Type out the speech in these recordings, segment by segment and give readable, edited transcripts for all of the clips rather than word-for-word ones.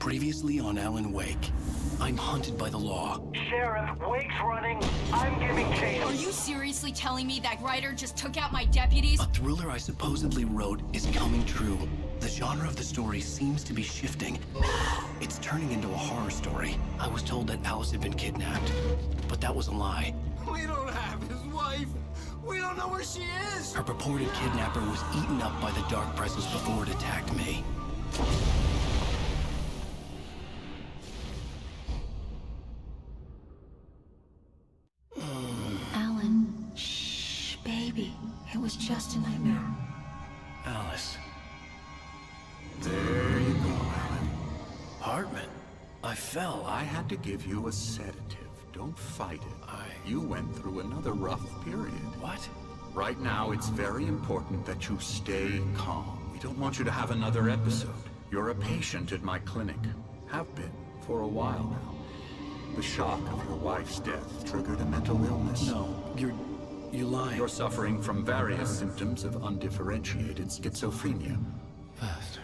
Previously on Alan Wake. I'm hunted by the law. Sheriff, Wake's running. I'm giving chase. Are you seriously telling me that Ryder just took out my deputies? A thriller I supposedly wrote is coming true. The genre of the story seems to be shifting. It's turning into a horror story. I was told that Alice had been kidnapped, but that was a lie. We don't have his wife. We don't know where she is. Her purported kidnapper was eaten up by the dark presence before it attacked me. Alan, shh, baby. It was just a nightmare. Alice. There you go, Alan. Hartman. I fell. I had to give you a sedative. Don't fight it. You went through another rough period. What? Right now, it's very important that you stay calm. We don't want you to have another episode. You're a patient at my clinic. Have been for a while now. The shock of your wife's death triggered a mental illness. No, you're lying. You're suffering from various symptoms of undifferentiated schizophrenia. Bastard.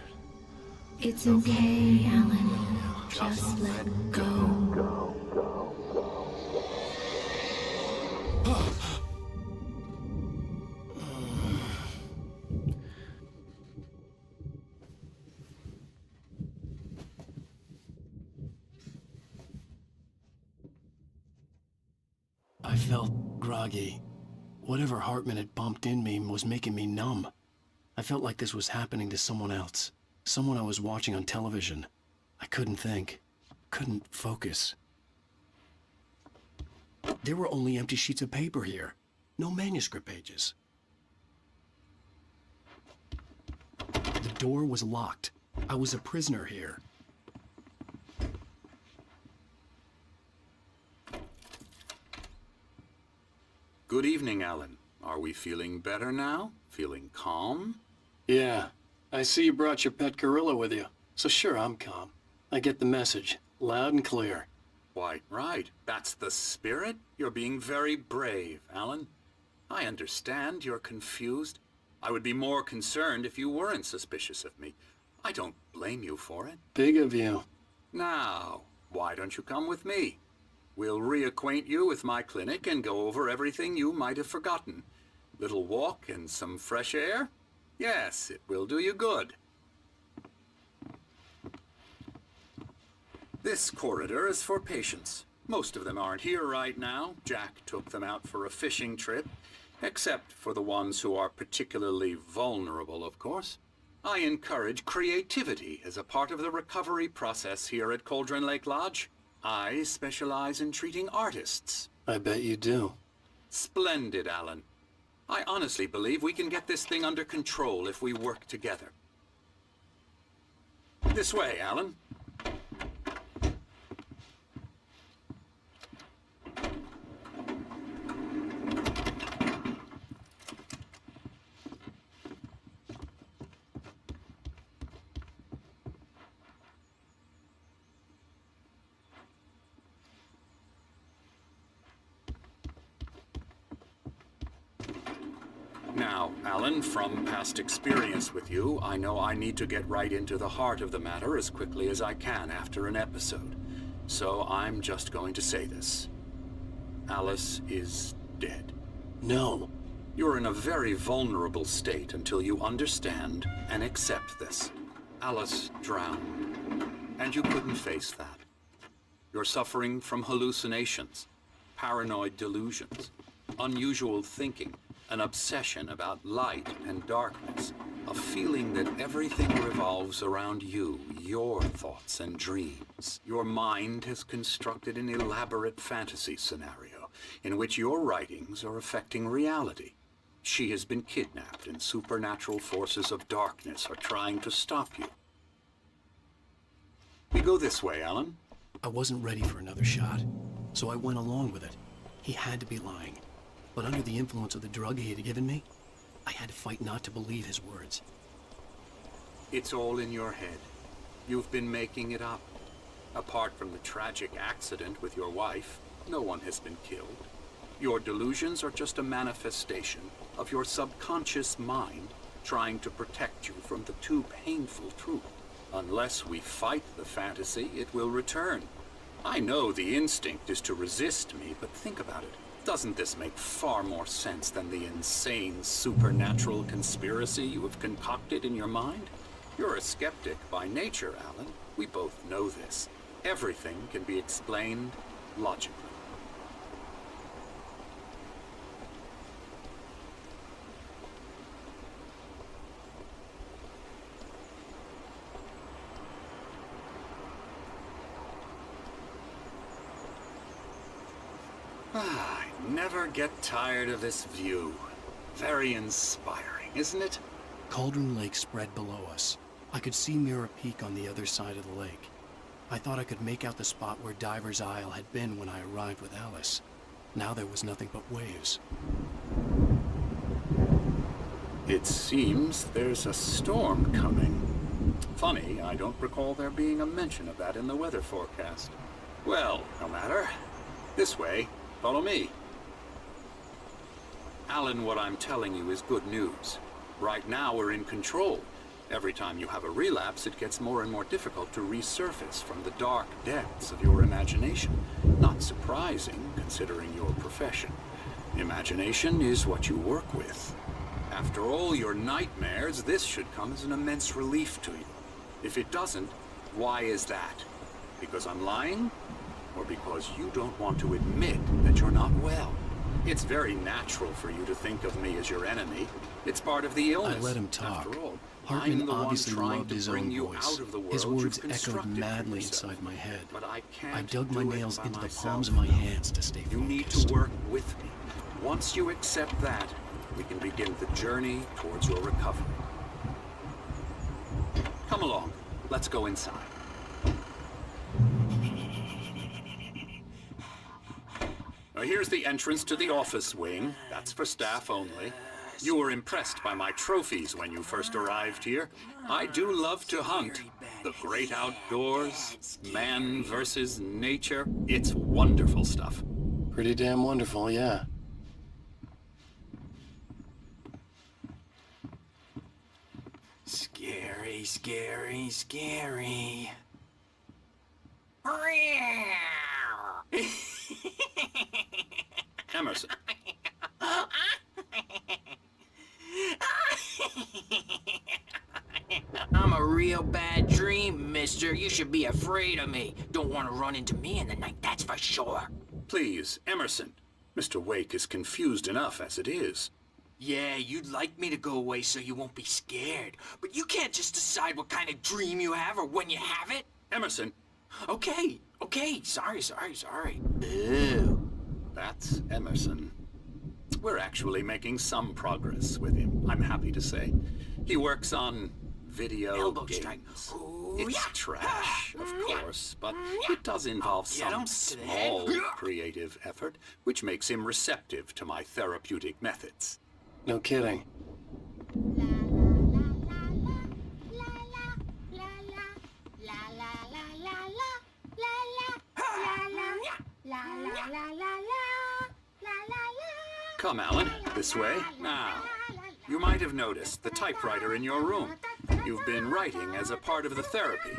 It's okay, Alan. Just let go. I felt groggy. Whatever Hartman had bumped in me was making me numb. I felt like this was happening to someone else. Someone I was watching on television. I couldn't think. Couldn't focus. There were only empty sheets of paper here. No manuscript pages. The door was locked. I was a prisoner here. Good evening, Alan. Are we feeling better now? Feeling calm? Yeah. I see you brought your pet gorilla with you. So sure, I'm calm. I get the message. Loud and clear. Quite right. That's the spirit. You're being very brave, Alan. I understand you're confused. I would be more concerned if you weren't suspicious of me. I don't blame you for it. Big of you. Now, why don't you come with me? We'll reacquaint you with my clinic and go over everything you might have forgotten. Little walk and some fresh air? Yes, it will do you good. This corridor is for patients. Most of them aren't here right now. Jack took them out for a fishing trip, except for the ones who are particularly vulnerable, of course. I encourage creativity as a part of the recovery process here at Cauldron Lake Lodge. I specialize in treating artists. I bet you do. Splendid, Alan. I honestly believe we can get this thing under control if we work together. This way, Alan. Now, Alan, from past experience with you, I know I need to get right into the heart of the matter as quickly as I can after an episode. So I'm just going to say this. Alice is dead. No. You're in a very vulnerable state until you understand and accept this. Alice drowned, and you couldn't face that. You're suffering from hallucinations, paranoid delusions, unusual thinking, an obsession about light and darkness, a feeling that everything revolves around you, your thoughts and dreams. Your mind has constructed an elaborate fantasy scenario in which your writings are affecting reality. She has been kidnapped and supernatural forces of darkness are trying to stop you. We go this way, Alan. I wasn't ready for another shot, so I went along with it. He had to be lying. But under the influence of the drug he had given me, I had to fight not to believe his words. It's all in your head. You've been making it up. Apart from the tragic accident with your wife, no one has been killed. Your delusions are just a manifestation of your subconscious mind trying to protect you from the too painful truth. Unless we fight the fantasy, it will return. I know the instinct is to resist me, but think about it. Doesn't this make far more sense than the insane supernatural conspiracy you have concocted in your mind? You're a skeptic by nature, Alan. We both know this. Everything can be explained logically. I never get tired of this view. Very inspiring, isn't it? Cauldron Lake spread below us. I could see Mirror Peak on the other side of the lake. I thought I could make out the spot where Diver's Isle had been when I arrived with Alice. Now there was nothing but waves. It seems there's a storm coming. Funny, I don't recall there being a mention of that in the weather forecast. Well, no matter. This way. Follow me. Alan, what I'm telling you is good news. Right now we're in control. Every time you have a relapse, it gets more and more difficult to resurface from the dark depths of your imagination. Not surprising, considering your profession. Imagination is what you work with. After all your nightmares, this should come as an immense relief to you. If it doesn't, why is that? Because I'm lying? Or because you don't want to admit that you're not well? It's very natural for you to think of me as your enemy. It's part of the illness. I let him talk. After all, Hartman I'm the obviously one trying loved to his bring own you voice. out of the world His words you've echoed constructed for madly yourself. inside my head. But I can't I dug my do it nails by into the myself. palms of my hands to stay You need focused. to work with me. Once you accept that, we can begin the journey towards your recovery. Come along. Let's go inside. Now here's the entrance to the office wing. That's for staff only. You were impressed by my trophies when you first arrived here. I do love to hunt. The great outdoors, man versus nature. It's wonderful stuff. Pretty damn wonderful, yeah. Scary, scary, scary. Emerson. I'm a real bad dream, mister. You should be afraid of me. Don't want to run into me in the night, that's for sure. Please, Emerson. Mr. Wake is confused enough as it is. Yeah, you'd like me to go away so you won't be scared. But you can't just decide what kind of dream you have or when you have it. Emerson. Okay, sorry. Ew. That's Emerson. We're actually making some progress with him, I'm happy to say. He works on video Elbow games. strike. Ooh, It's yeah. trash, of course, but it does involve Get him some to the head. small creative effort, which makes him receptive to my therapeutic methods. No kidding. Come, Alan, this way. Now, you might have noticed the typewriter in your room. You've been writing as a part of the therapy.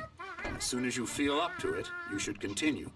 As soon as you feel up to it, you should continue.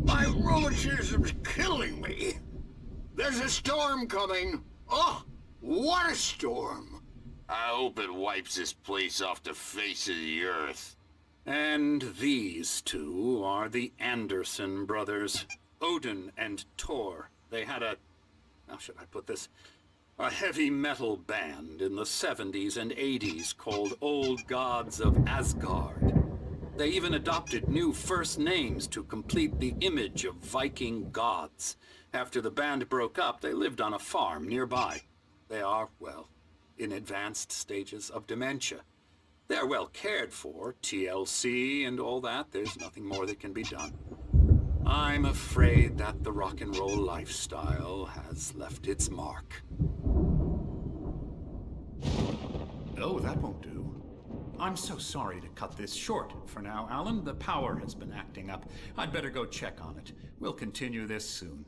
My rheumatism's killing me. There's a storm coming. Oh, what a storm. I hope it wipes this place off the face of the earth. And these two are the Anderson brothers, Odin and Thor. They had how should I put this? A heavy metal band in the 70s and 80s called Old Gods of Asgard. They even adopted new first names to complete the image of Viking gods. After the band broke up, they lived on a farm nearby. They are, well, in advanced stages of dementia. They're well cared for, TLC and all that. There's nothing more that can be done. I'm afraid that the rock and roll lifestyle has left its mark. Oh, that won't do. I'm so sorry to cut this short for now, Alan. The power has been acting up. I'd better go check on it. We'll continue this soon.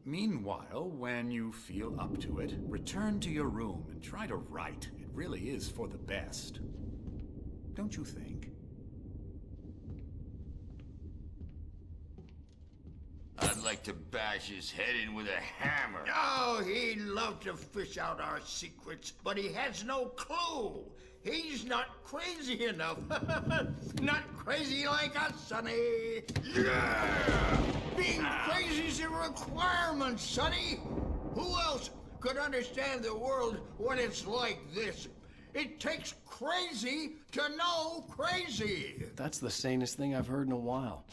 Meanwhile, when you feel up to it, return to your room and try to write. It really is for the best. Don't you think? I'd like to bash his head in with a hammer. Oh, he'd love to fish out our secrets, but he has no clue. He's not crazy enough. Not crazy like us, Sonny. Yeah! Being crazy's a requirement, Sonny. Who else could understand the world when it's like this? It takes crazy to know crazy. That's the sanest thing I've heard in a while.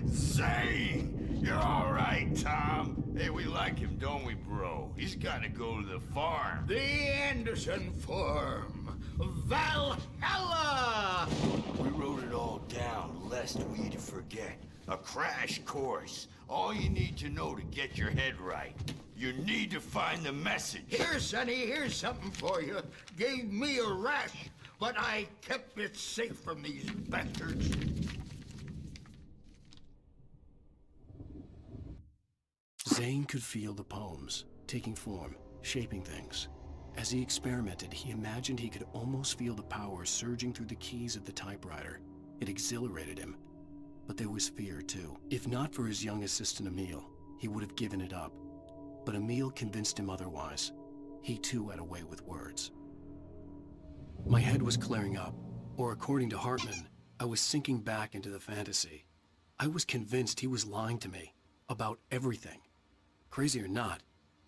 Zane! You're all right, Tom. Hey, we like him, don't we, bro? He's got to go to the farm. The Anderson Farm. Valhalla! We wrote it all down, lest we forget. A crash course. All you need to know to get your head right. You need to find the message. Here, Sonny, here's something for you. Gave me a rash, but I kept it safe from these bastards. Zane could feel the poems, taking form, shaping things. As he experimented, he imagined he could almost feel the power surging through the keys of the typewriter. It exhilarated him. But there was fear, too. If not for his young assistant Emil, he would have given it up. But Emil convinced him otherwise. He too had a way with words. My head was clearing up, or according to Hartman, I was sinking back into the fantasy. I was convinced he was lying to me about everything. Crazy or not,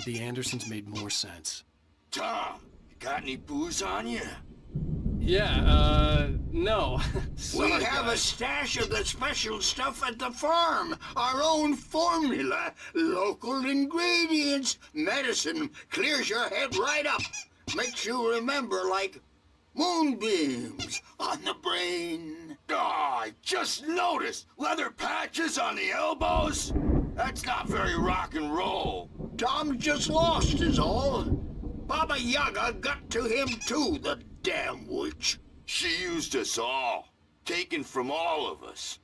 the Andersons made more sense. Tom, you got any booze on you? Yeah, no. We have a stash of the special stuff at the farm. Our own formula. Local ingredients. Medicine clears your head right up. Makes you remember like moonbeams on the brain. Oh, I just noticed. Leather patches on the elbows? That's not very rock and roll. Tom just lost is all. Baba Yaga got to him too, the damn witch. She used us all. Taken from all of us.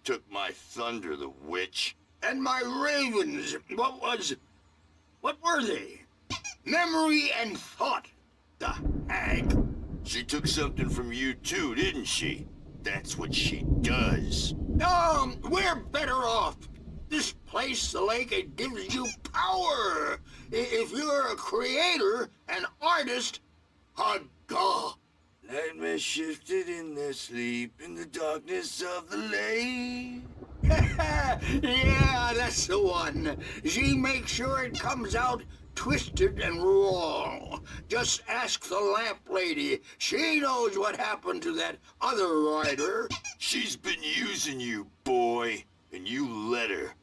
Took my thunder, the witch. And my ravens, what were they? Memory and thought, the hag. She took something from you too, didn't she? That's what she does. We're better off. This place, the lake, it gives you power. If you're a creator, an artist, a god. Nightmare shifted in their sleep in the darkness of the lake. Yeah, that's the one. She makes sure it comes out twisted and raw. Just ask the lamp lady. She knows what happened to that other rider. She's been using you, boy, and you let her.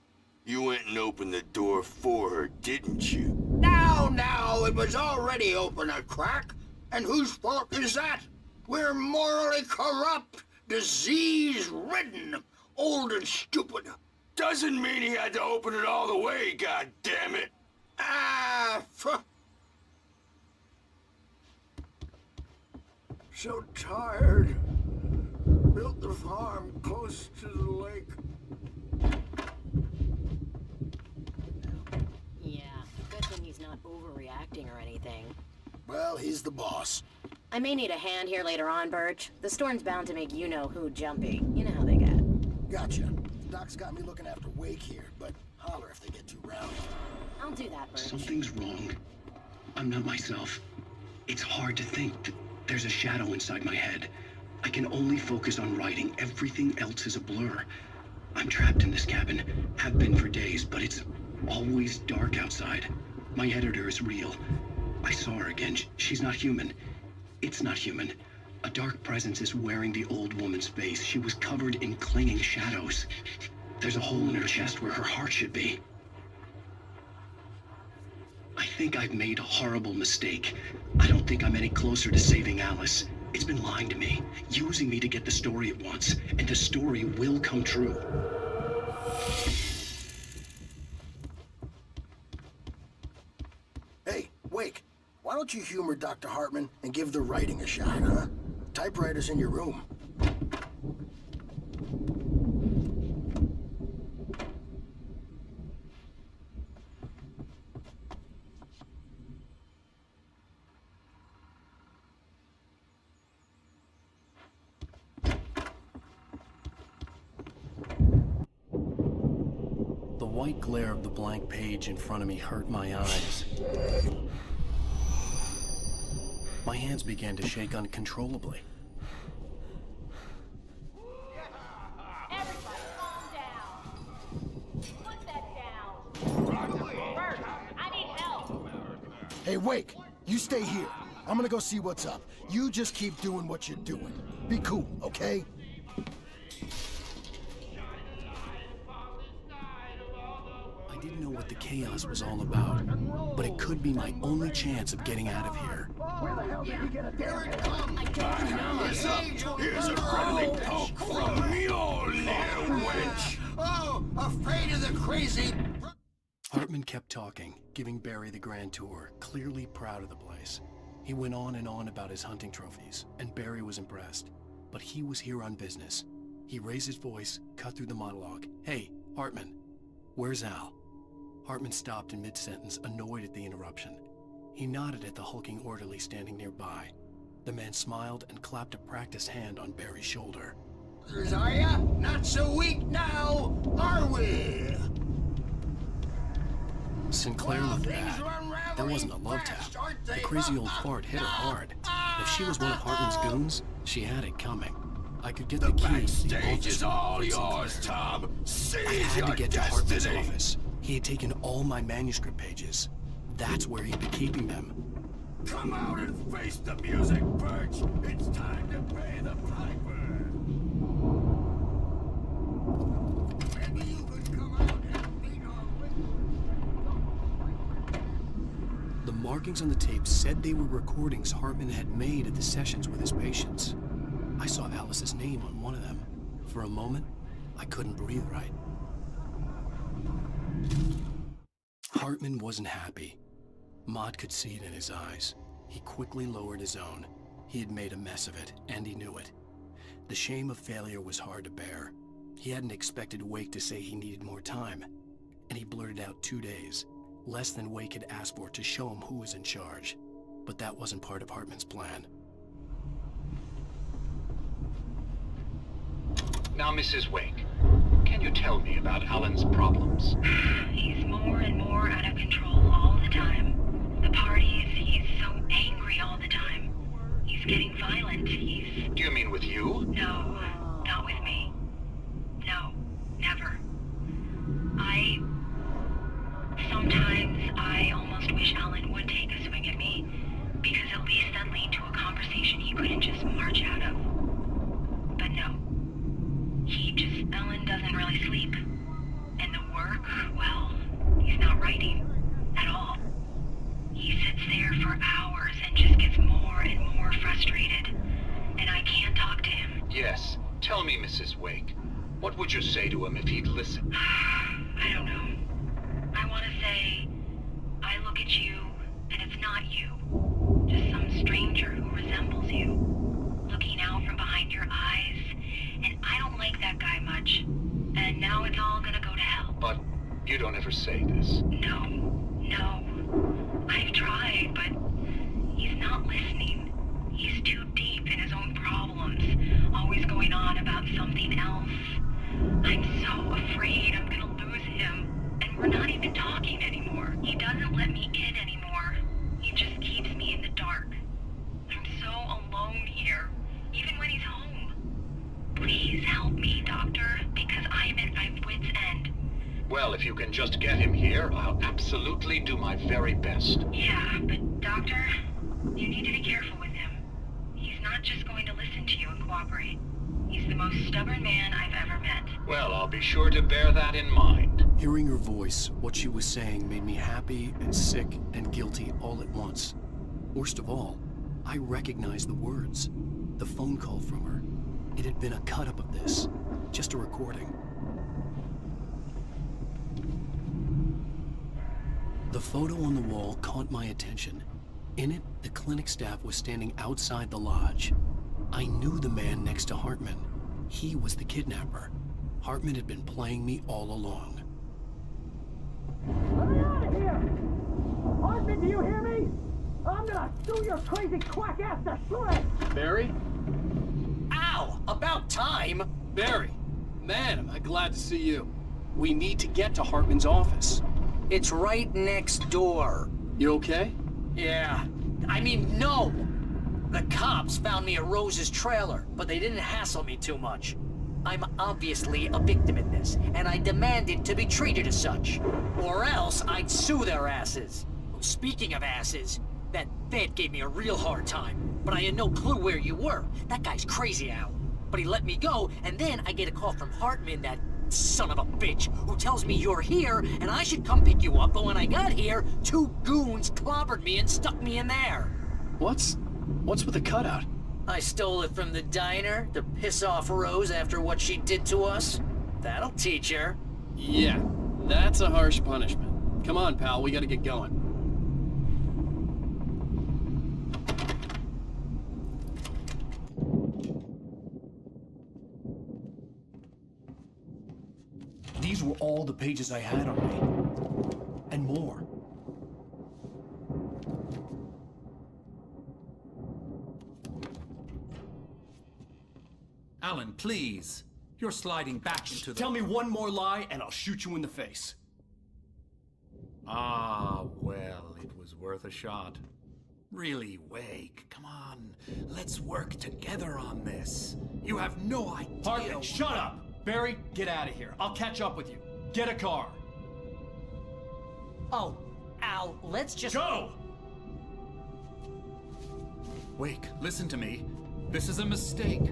You went and opened the door for her, didn't you? Now, it was already open a crack. And whose fault is that? We're morally corrupt, disease-ridden, old and stupid. Doesn't mean he had to open it all the way, goddammit. So tired. Built the farm close to the lake. Yeah, good thing he's not overreacting or anything. Well, he's the boss. I may need a hand here later on, Birch. The storm's bound to make you-know-who jumpy. You know how they get. Gotcha. Doc's got me looking after Wake here, but holler if they get too rowdy. I'll do that, Birch. Something's wrong. I'm not myself. It's hard to think There's a shadow inside my head. I can only focus on writing. Everything else is a blur. I'm trapped in this cabin. Have been for days, but it's always dark outside. My editor is real. I saw her again. She's not human. It's not human. A dark presence is wearing the old woman's face. She was covered in clinging shadows. There's a hole in her chest where her heart should be. I think I've made a horrible mistake. I don't think I'm any closer to saving Alice. It's been lying to me, using me to get the story it wants, and the story will come true. Hey, Wake, why don't you humor Dr. Hartman and give the writing a shot, huh? Typewriter's in your room. The white glare of the blank page in front of me hurt my eyes. My hands began to shake uncontrollably. Everybody, calm down. Put that down. Bert, I need help. Hey, Wake, you stay here. I'm gonna go see what's up. You just keep doing what you're doing. Be cool, okay? I didn't know what the chaos was all about, but it could be my only chance of getting out of here. Where the hell did you get a Here it comes! Here's a friendly poke from Mjolnir, wench! Oh, afraid of the crazy... Hartman kept talking, giving Barry the grand tour, clearly proud of the place. He went on and on about his hunting trophies, and Barry was impressed. But he was here on business. He raised his voice, cut through the monologue. Hey, Hartman, where's Al? Hartman stopped in mid-sentence, annoyed at the interruption. He nodded at the hulking orderly standing nearby. The man smiled and clapped a practiced hand on Barry's shoulder. Are ya? Not so weak now, are we? Sinclair looked bad. That wasn't a love tap. The crazy old fart hit her hard. If she was one of Hartman's goons, she had it coming. I could get the key to the Backstage office is all from yours, Sinclair. Tom. I Seize had to your get to Hartman's destiny. office. He had taken all my manuscript pages. That's where he'd been keeping them. Come out and face the music, Birch. It's time to pay the piper. Maybe you could come out and beat our way. The markings on the tape said they were recordings Hartman had made at the sessions with his patients. I saw Alice's name on one of them. For a moment, I couldn't breathe right. Hartman wasn't happy. Maud could see it in his eyes. He quickly lowered his own. He had made a mess of it, and he knew it. The shame of failure was hard to bear. He hadn't expected Wake to say he needed more time, and he blurted out 2 days, less than Wake had asked for to show him who was in charge. But that wasn't part of Hartman's plan. Now, Mrs. Wake, can you tell me about Alan's problems? He's more and more out of control all the time. The parties, he's so angry all the time. He's getting violent. He's... Do you mean with you? No, not with me. No, never. Sometimes I almost wish Alan would take a swing at me, because at least that'd lead to a conversation he couldn't just march out of. But no. Alan doesn't really sleep. And the work, well, he's not writing at all. He sits there for hours and just gets more and more frustrated. And I can't talk to him. Yes. Tell me, Mrs. Wake. What would you say to him if he'd listen? I don't know. I want to say, I look at you, and it's not you. Just some stranger who resembles you. Looking out from behind your eyes. And I don't like that guy much. And now it's all gonna go to hell. But you don't ever say this. No. I've tried, but he's not listening. He's too deep in his own problems, always going on about something else. I'm so afraid I'm gonna lose him, and we're not even talking anymore. He doesn't let me in anymore. He just keeps me in the dark. I'm so alone Well, if you can just get him here, I'll absolutely do my very best. Yeah, but Doctor, you need to be careful with him. He's not just going to listen to you and cooperate. He's the most stubborn man I've ever met. Well, I'll be sure to bear that in mind. Hearing her voice, what she was saying made me happy and sick and guilty all at once. Worst of all, I recognized the words. The phone call from her. It had been a cut-up of this. Just a recording. The photo on the wall caught my attention. In it, the clinic staff was standing outside the lodge. I knew the man next to Hartman. He was the kidnapper. Hartman had been playing me all along. Let me out of here! Hartman, do you hear me? I'm gonna sue your crazy quack ass to shreds! Barry? Ow! About time! Barry, man, am I glad to see you. We need to get to Hartman's office. It's right next door. You okay? Yeah. I mean, no! The cops found me at Rose's trailer, but they didn't hassle me too much. I'm obviously a victim in this, and I demanded to be treated as such. Or else I'd sue their asses. Speaking of asses, that Fed gave me a real hard time, but I had no clue where you were. That guy's crazy, Al. But he let me go, and then I get a call from Hartman, that son of a bitch, who tells me you're here, and I should come pick you up, but when I got here, 2 goons clobbered me and stuck me in there. What's with the cutout? I stole it from the diner to piss off Rose after what she did to us. That'll teach her. Yeah, that's a harsh punishment. Come on, pal, we gotta get going. These were all the pages I had on me. And more. Alan, please. You're sliding back into the... Tell me one more lie and I'll shoot you in the face. Ah, well, it was worth a shot. Really, Wake, come on. Let's work together on this. You have no idea... Hartman, shut up! Barry, get out of here. I'll catch up with you. Get a car. Oh, Al, let's just... Go! Wake, listen to me. This is a mistake.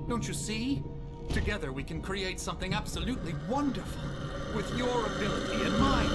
Don't you see? Together we can create something absolutely wonderful. With your ability and mine.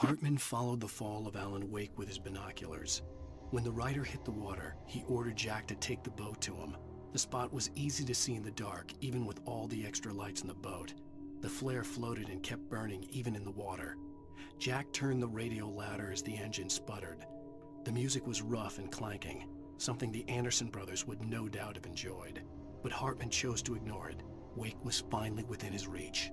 Hartman followed the fall of Alan Wake with his binoculars. When the rider hit the water, he ordered Jack to take the boat to him. The spot was easy to see in the dark, even with all the extra lights in the boat. The flare floated and kept burning, even in the water. Jack turned the radio louder as the engine sputtered. The music was rough and clanking, something the Anderson brothers would no doubt have enjoyed. But Hartman chose to ignore it. Wake was finally within his reach.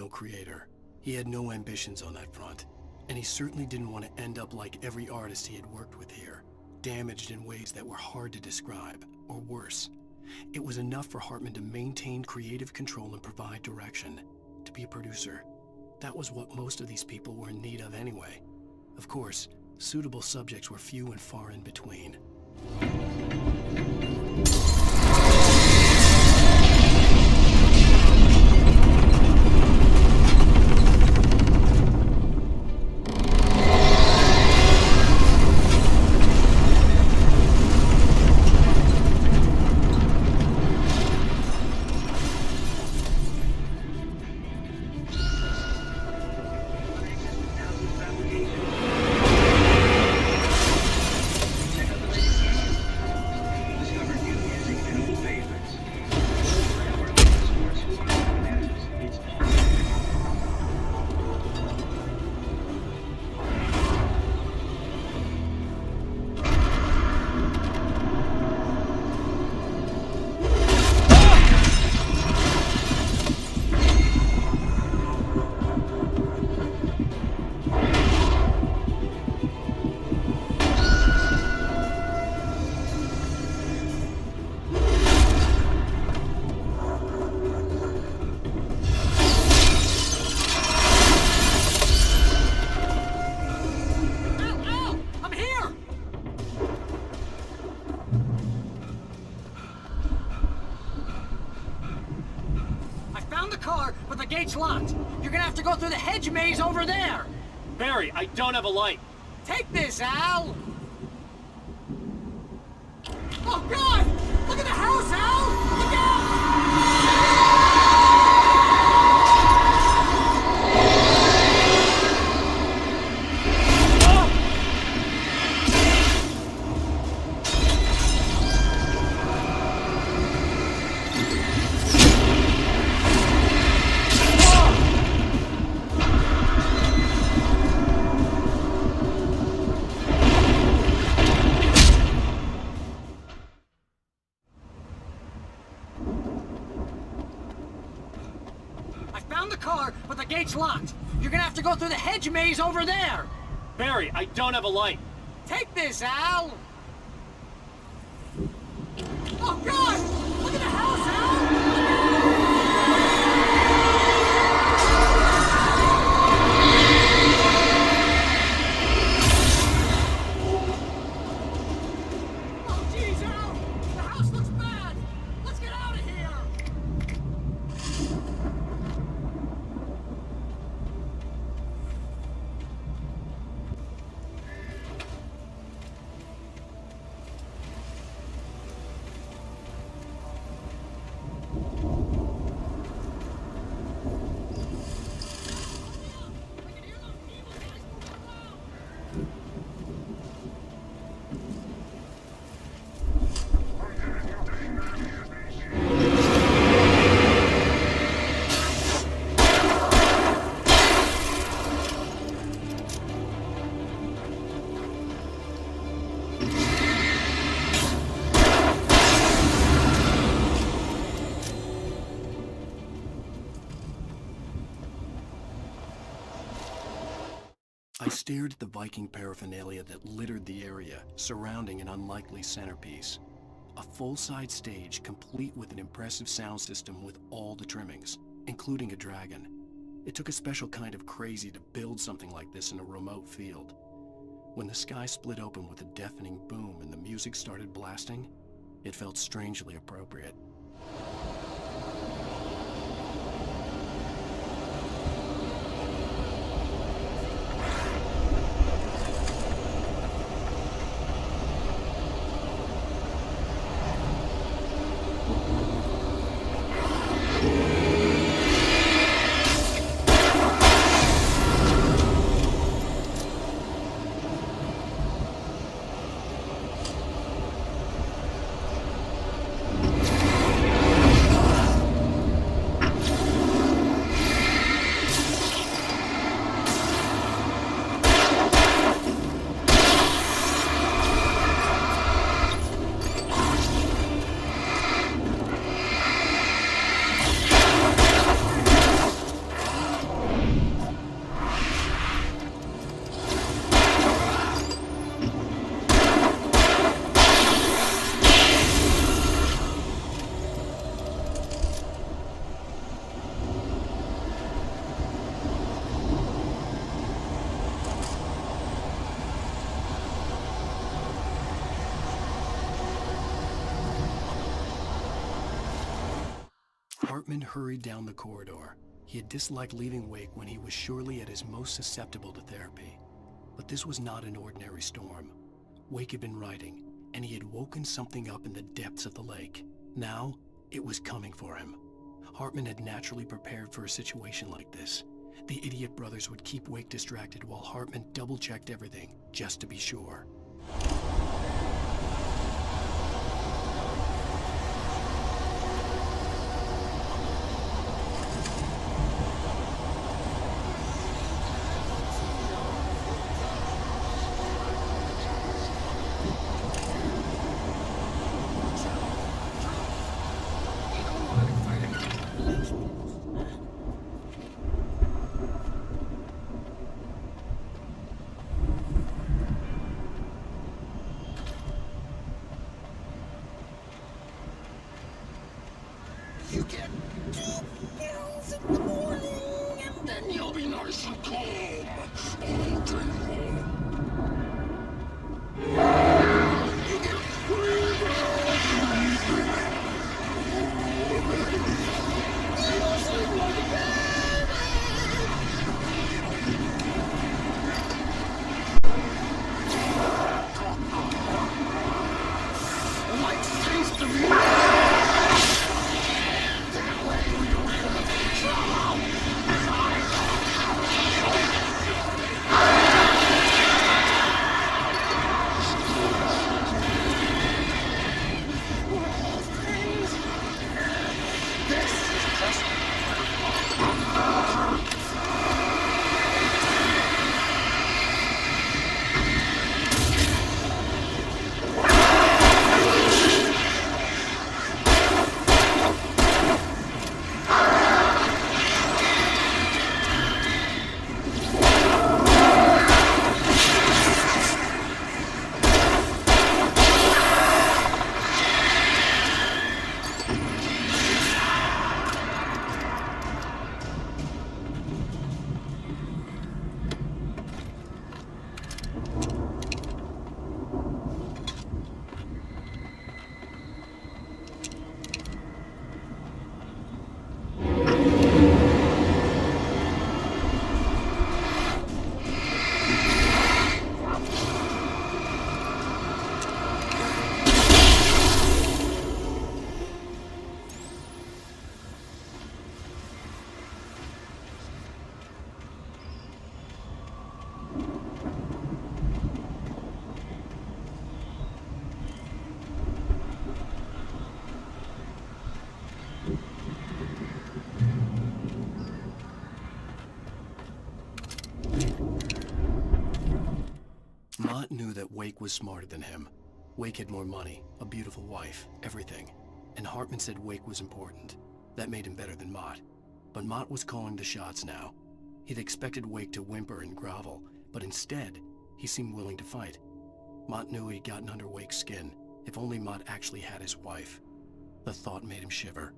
no creator. He had no ambitions on that front. And he certainly didn't want to end up like every artist he had worked with here, damaged in ways that were hard to describe, or worse. It was enough for Hartman to maintain creative control and provide direction, to be a producer. That was what most of these people were in need of anyway. Of course, suitable subjects were few and far in between. Locked. You're gonna have to go through the hedge maze over there. Barry, I don't have a light. Take this, Al. Oh, God! Look at the house, Al! Look out! Locked. You're gonna have to go through the hedge maze over there. Barry, I don't have a light. Take this, Al. Oh, God! Look at the house, Al! Oh, geez, Al! The house looks bad! Let's get out of here! I stared at the Viking paraphernalia that littered the area, surrounding an unlikely centerpiece. A full-size stage complete with an impressive sound system with all the trimmings, including a dragon. It took a special kind of crazy to build something like this in a remote field. When the sky split open with a deafening boom and the music started blasting, it felt strangely appropriate. Hartman hurried down the corridor. He had disliked leaving Wake when he was surely at his most susceptible to therapy. But this was not an ordinary storm. Wake had been writing, and he had woken something up in the depths of the lake. Now, it was coming for him. Hartman had naturally prepared for a situation like this. The idiot brothers would keep Wake distracted while Hartman double-checked everything, just to be sure. You get 2 pills in the morning, and then you'll be nice and calm all day long. You get 3 pills. You'll sleep like a baby. Like seems to be. Mott knew that Wake was smarter than him. Wake had more money, a beautiful wife, everything. And Hartman said Wake was important. That made him better than Mott. But Mott was calling the shots now. He'd expected Wake to whimper and grovel, but instead, he seemed willing to fight. Mott knew he'd gotten under Wake's skin. If only Mott actually had his wife. The thought made him shiver.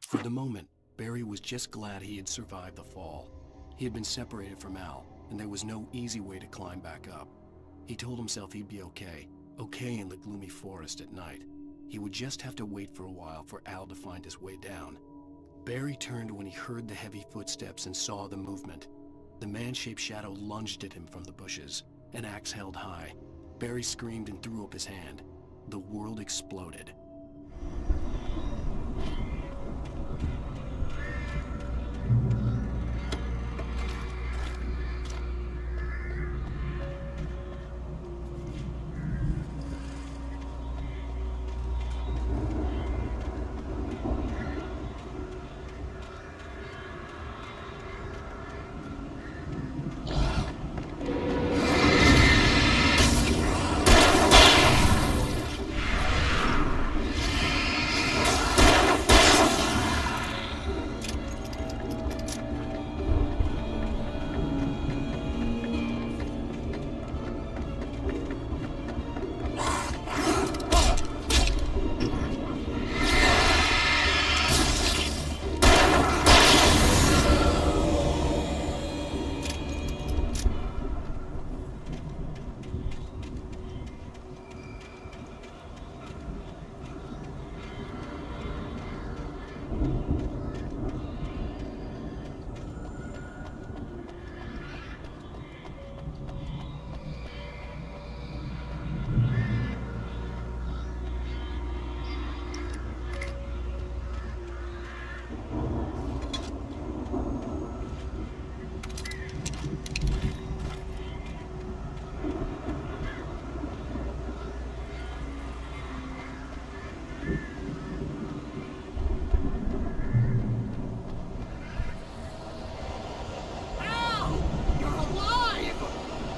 For the moment, Barry was just glad he had survived the fall. He had been separated from Al, and there was no easy way to climb back up. He told himself he'd be okay. Okay in the gloomy forest at night. He would just have to wait for a while for Al to find his way down. Barry turned when he heard the heavy footsteps and saw the movement. The man-shaped shadow lunged at him from the bushes, an axe held high. Barry screamed and threw up his hand. The world exploded.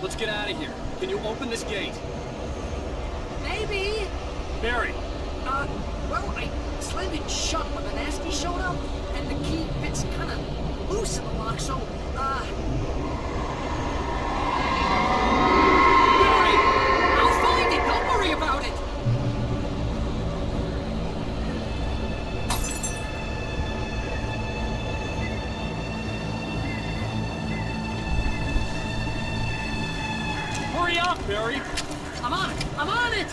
Let's get out of here. Can you open this gate? Maybe. Barry. Well, I slammed it shut when the nasty showed up, and the key fits kind of loose in the lock, so, Barry! I'll find it! Don't worry about it! Hurry up, Barry! I'm on it! I'm on it!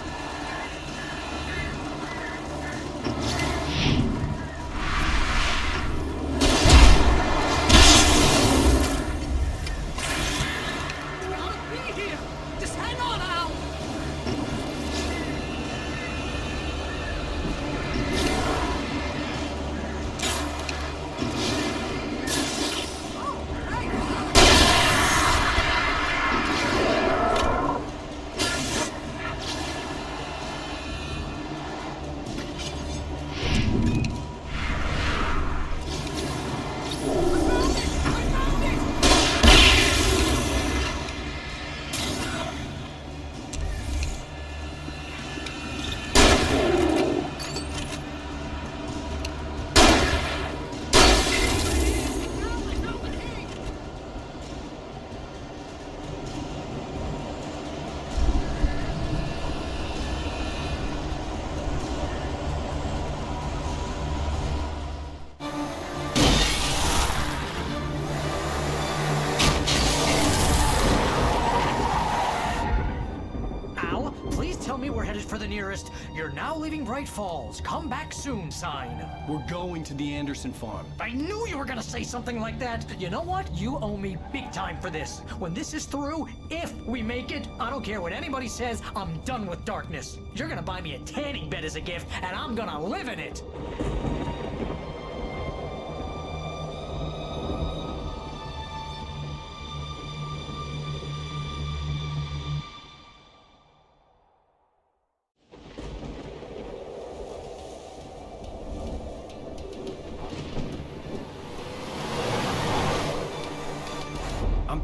For the nearest, "You're now leaving Bright Falls. Come back soon" sign. We're going to the Anderson farm. I knew you were gonna say something like that. You know what? You owe me big time for this. When this is through, if we make it, I don't care what anybody says, I'm done with darkness. You're gonna buy me a tanning bed as a gift, and I'm gonna live in it.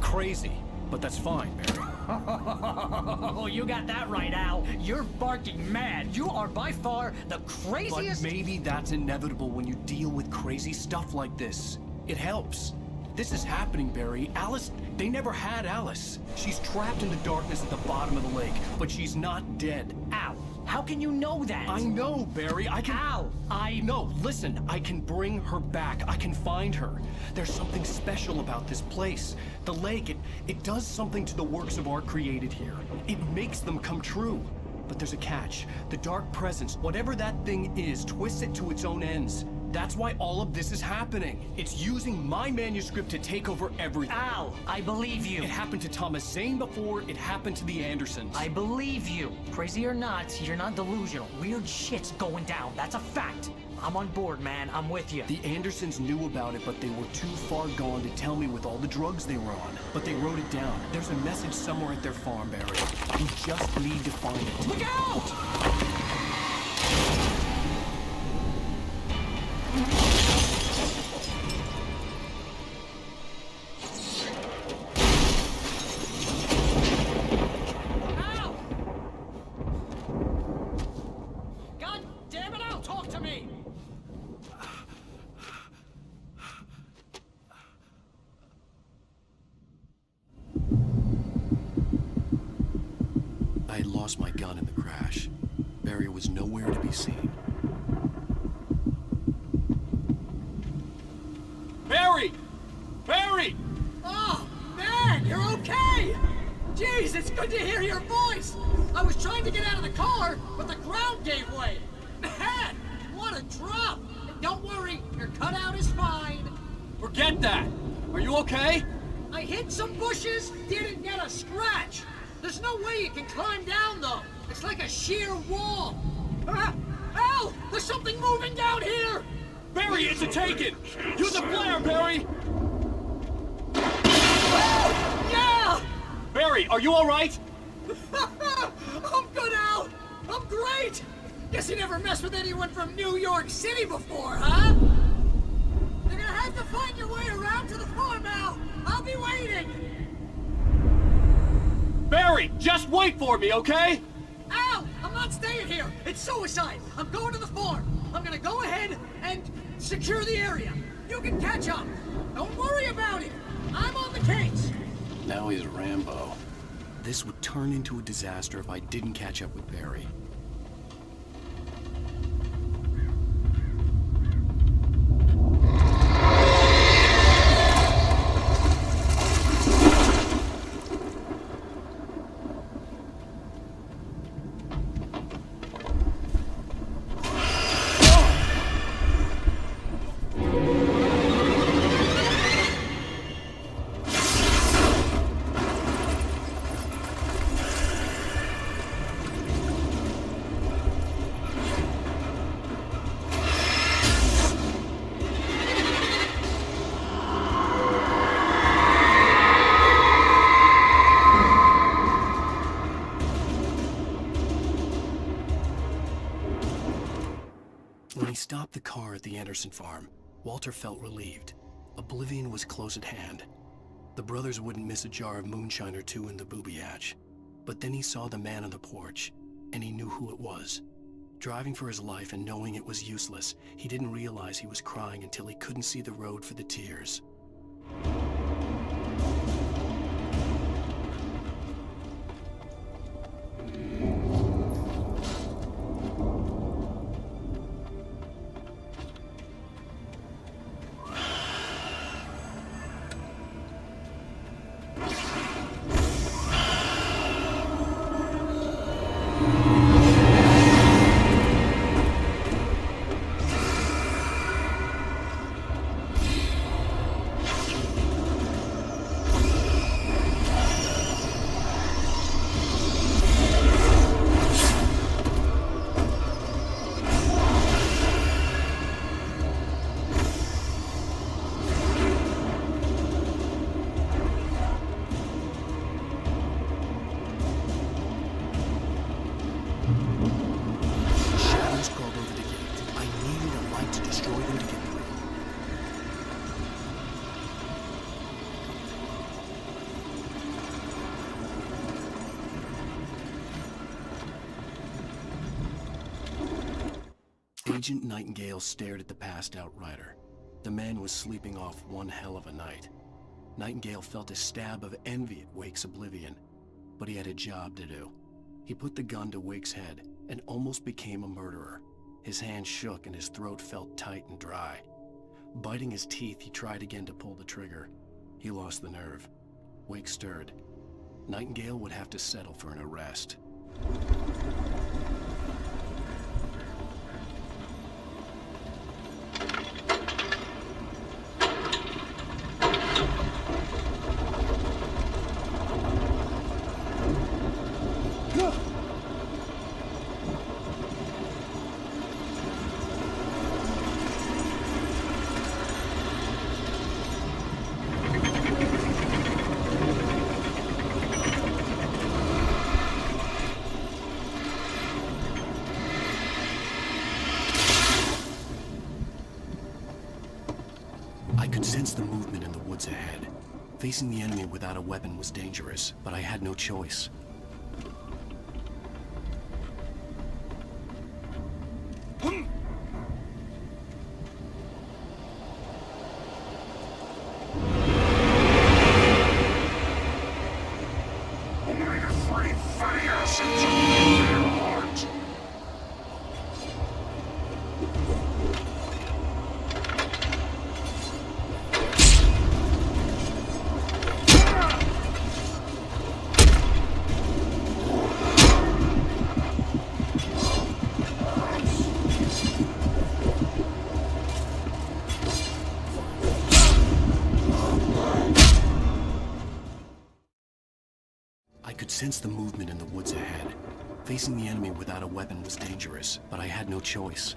Crazy, but that's fine, Barry. Oh, you got that right, Al. You're barking mad. You are by far the craziest— But maybe that's inevitable when you deal with crazy stuff like this. It helps. This is happening, Barry. Alice, they never had Alice. She's trapped in the darkness at the bottom of the lake, but she's not dead. Al, How can you know that? I know, Barry. I can... Al, No, listen. I can bring her back. I can find her. There's something special about this place. The lake, it does something to the works of art created here. It makes them come true. But there's a catch. The dark presence, whatever that thing is, twists it to its own ends. That's why all of this is happening. It's using my manuscript to take over everything. Al, I believe you. It happened to Thomas Zane before, it happened to the Andersons. I believe you. Crazy or not, you're not delusional. Weird shit's going down. That's a fact. I'm on board, man. I'm with you. The Andersons knew about it, but they were too far gone to tell me with all the drugs they were on. But they wrote it down. There's a message somewhere at their farm, Barry. You just need to find it. Look out! God damn it, Al, talk to me! I had lost my gun in the crash. Barry was nowhere to be seen. Barry! Barry! Oh, man, you're okay! Jeez, it's good to hear your voice! I was trying to get out of the car, but the ground gave way! Man, what a drop! And don't worry, your cutout is fine. Forget that! Are you okay? I hit some bushes, didn't get a scratch! There's no way you can climb down, though. It's like a sheer wall. Al! There's something moving down here! Barry, it's a taken! Use a flare, Barry! Yeah! Barry, are you alright? I'm good, Al! I'm great! Guess you never messed with anyone from New York City before, huh? You're gonna have to find your way around to the farm, Al! I'll be waiting! Barry, just wait for me, okay? Al! I'm not staying here! It's suicide! I'm going to the farm! I'm gonna go ahead and secure the area! You can catch up! Don't worry about it! I'm on the case! Now he's Rambo. This would turn into a disaster if I didn't catch up with Barry. When he stopped the car at the Anderson farm, Walter felt relieved. Oblivion was close at hand. The brothers wouldn't miss a jar of moonshine or two in the booby hatch. But then he saw the man on the porch, and he knew who it was. Driving for his life and knowing it was useless, he didn't realize he was crying until he couldn't see the road for the tears. Agent Nightingale stared at the passed-out rider. The man was sleeping off one hell of a night. Nightingale felt a stab of envy at Wake's oblivion, but he had a job to do. He put the gun to Wake's head and almost became a murderer. His hands shook and his throat felt tight and dry. Biting his teeth, he tried again to pull the trigger. He lost the nerve. Wake stirred. Nightingale would have to settle for an arrest. I could sense the movement in the woods ahead. Facing the enemy without a weapon was dangerous, but I had no choice. I could sense the movement in the woods ahead. Facing the enemy without a weapon was dangerous, but I had no choice.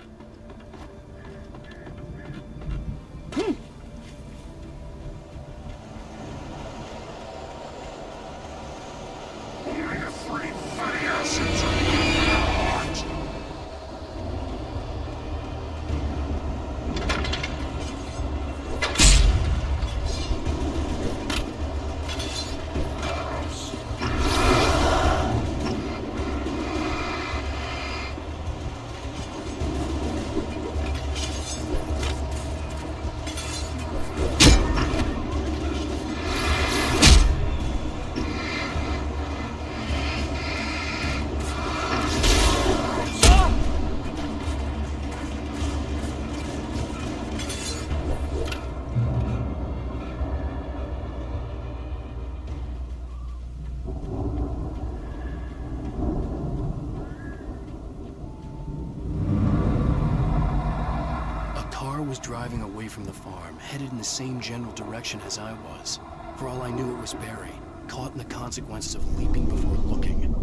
Was driving away from the farm, headed in the same general direction as I was. For all I knew, it was Barry, caught in the consequences of leaping before looking.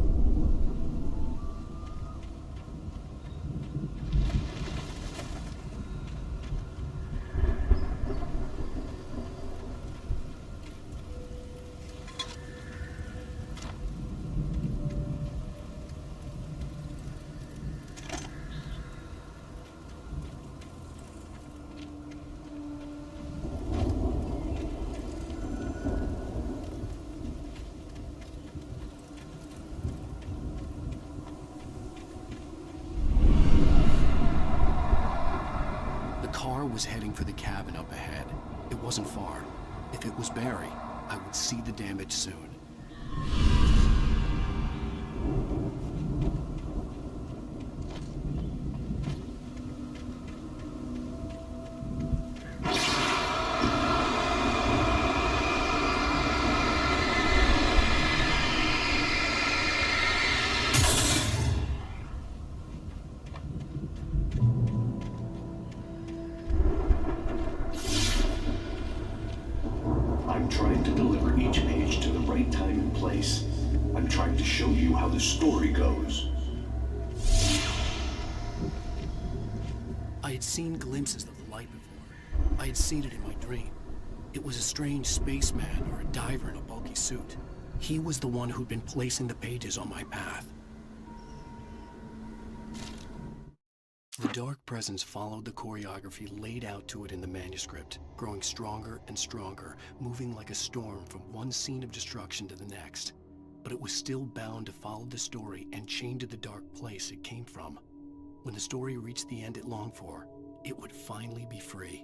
Was heading for the cabin up ahead. It wasn't far. If it was Barry, I would see the damage soon. I'm trying to deliver each page to the right time and place. I'm trying to show you how the story goes. I had seen glimpses of the light before. I had seen it in my dream. It was a strange spaceman or a diver in a bulky suit. He was the one who'd been placing the pages on my path. The dark presence followed the choreography laid out to it in the manuscript, growing stronger and stronger, moving like a storm from one scene of destruction to the next. But it was still bound to follow the story and chained to the dark place it came from. When the story reached the end it longed for, it would finally be free.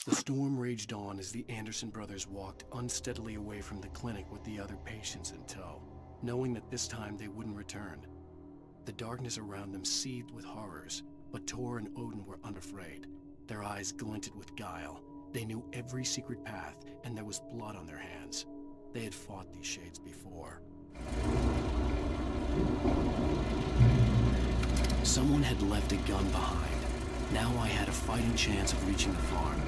The storm raged on as the Anderson brothers walked unsteadily away from the clinic with the other patients in tow, knowing that this time they wouldn't return. The darkness around them seethed with horrors, but Tor and Odin were unafraid. Their eyes glinted with guile. They knew every secret path, and there was blood on their hands. They had fought these shades before. Someone had left a gun behind. Now I had a fighting chance of reaching the farm.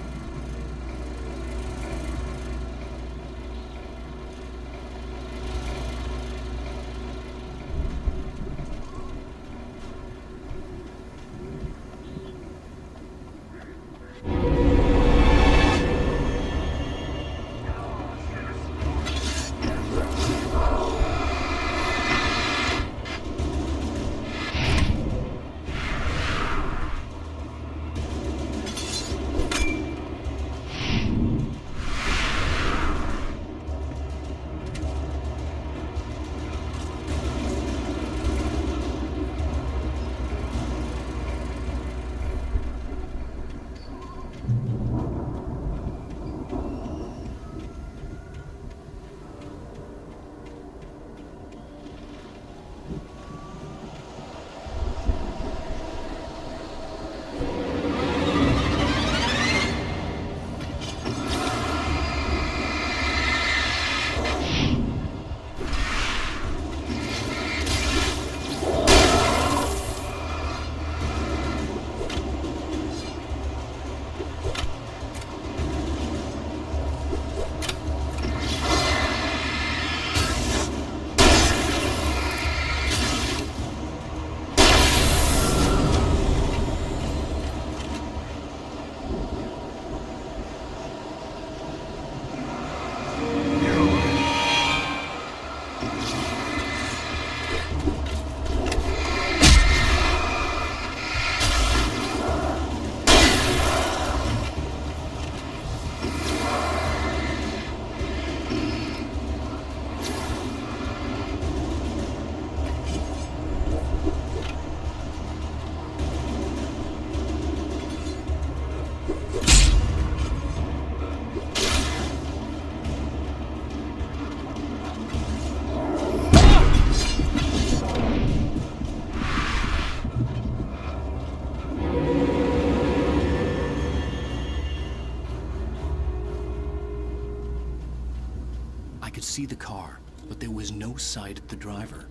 I could see the car, but there was no sight of the driver.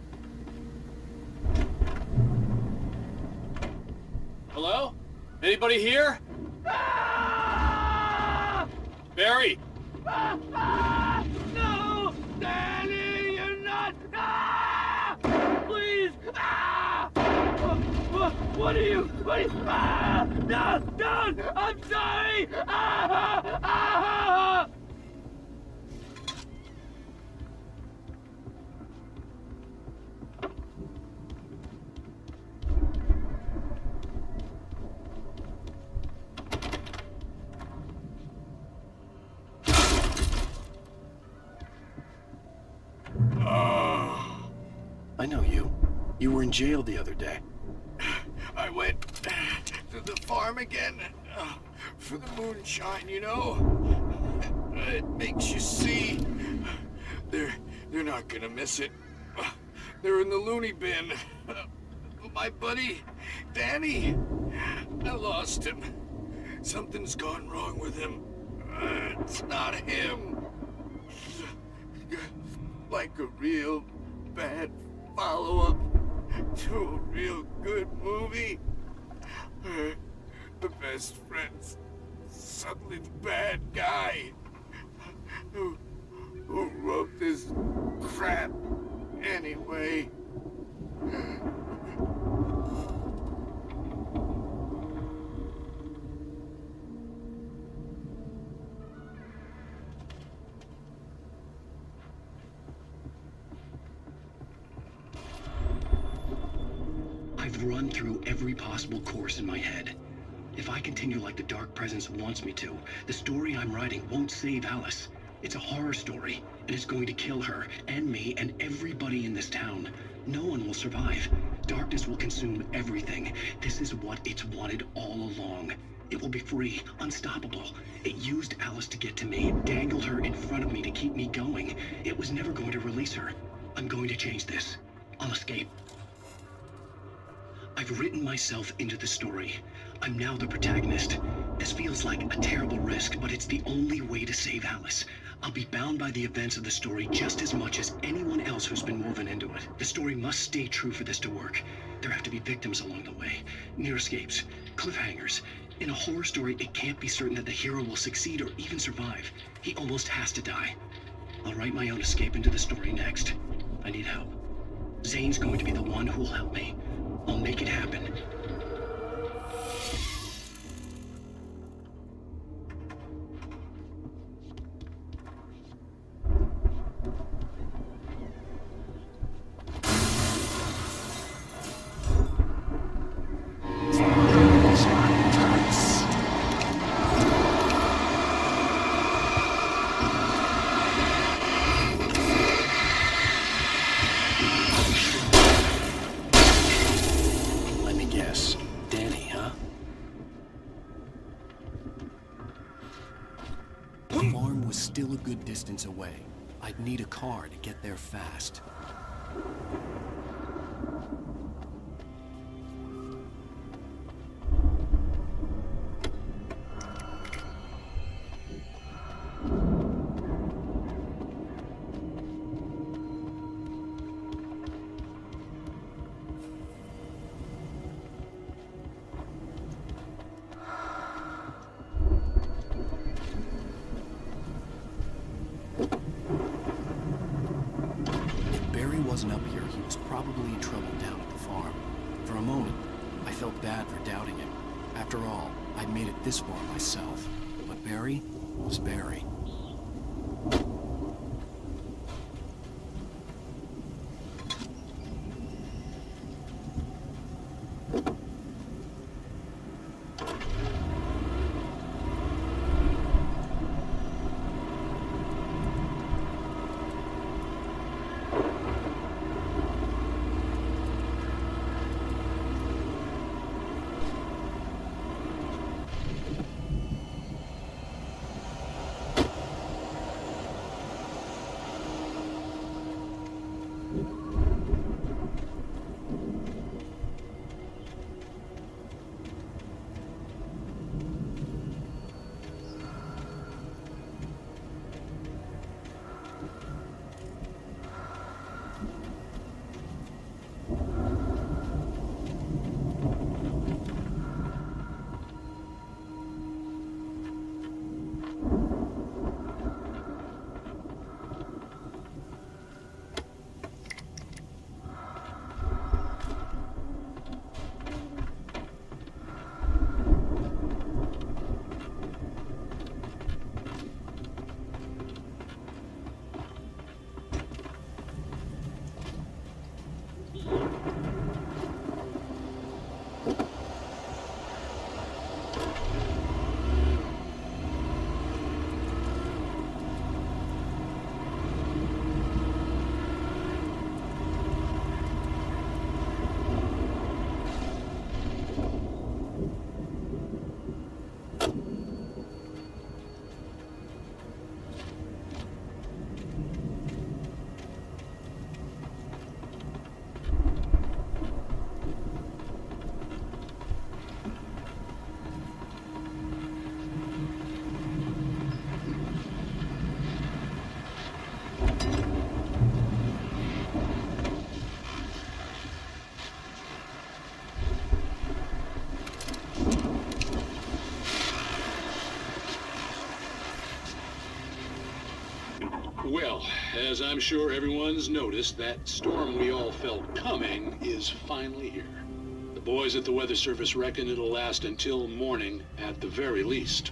Hello? Anybody here? Barry! No! Danny, you're not! Please! What are you? No! Don't! I'm sorry! I know you. You were in jail the other day. I went to the farm again for the moonshine, you know. It makes you see. They're not gonna miss it. They're in the loony bin. My buddy, Danny, I lost him. Something's gone wrong with him. It's not him. Like a real bad follow-up to a real good movie. The best friend's suddenly the bad guy who wrote this crap anyway. I've run through every possible course in my head. If I continue like the Dark Presence wants me to, the story I'm writing won't save Alice. It's a horror story, and it's going to kill her, and me, and everybody in this town. No one will survive. Darkness will consume everything. This is what it's wanted all along. It will be free, unstoppable. It used Alice to get to me, dangled her in front of me to keep me going. It was never going to release her. I'm going to change this. I'll escape. I've written myself into the story. I'm now the protagonist. This feels like a terrible risk, but it's the only way to save Alice. I'll be bound by the events of the story just as much as anyone else who's been woven into it. The story must stay true for this to work. There have to be victims along the way, near escapes, cliffhangers. In a horror story, it can't be certain that the hero will succeed or even survive. He almost has to die. I'll write my own escape into the story next. I need help. Zane's going to be the one who will help me. I'll make it happen. Still a good distance away. I'd need a car to get there fast. Wasn't up here, he was probably in trouble down at the farm. For a moment, I felt bad for doubting him. After all, I'd made it this far myself. But Barry was Barry. Well, as I'm sure everyone's noticed, that storm we all felt coming is finally here. The boys at the Weather Service reckon it'll last until morning at the very least.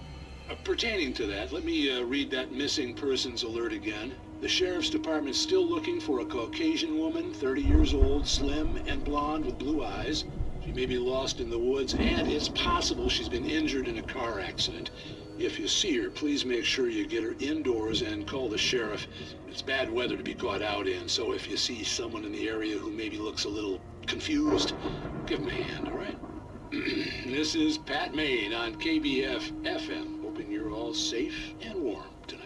Pertaining to that, let me read that missing persons alert again. The Sheriff's Department's still looking for a Caucasian woman, 30 years old, slim and blonde with blue eyes. She may be lost in the woods, and it's possible she's been injured in a car accident. If you see her, please make sure you get her indoors and call the sheriff. It's bad weather to be caught out in, so if you see someone in the area who maybe looks a little confused, give them a hand, all right? This is Pat Maine on KBF-FM, hoping you're all safe and warm tonight.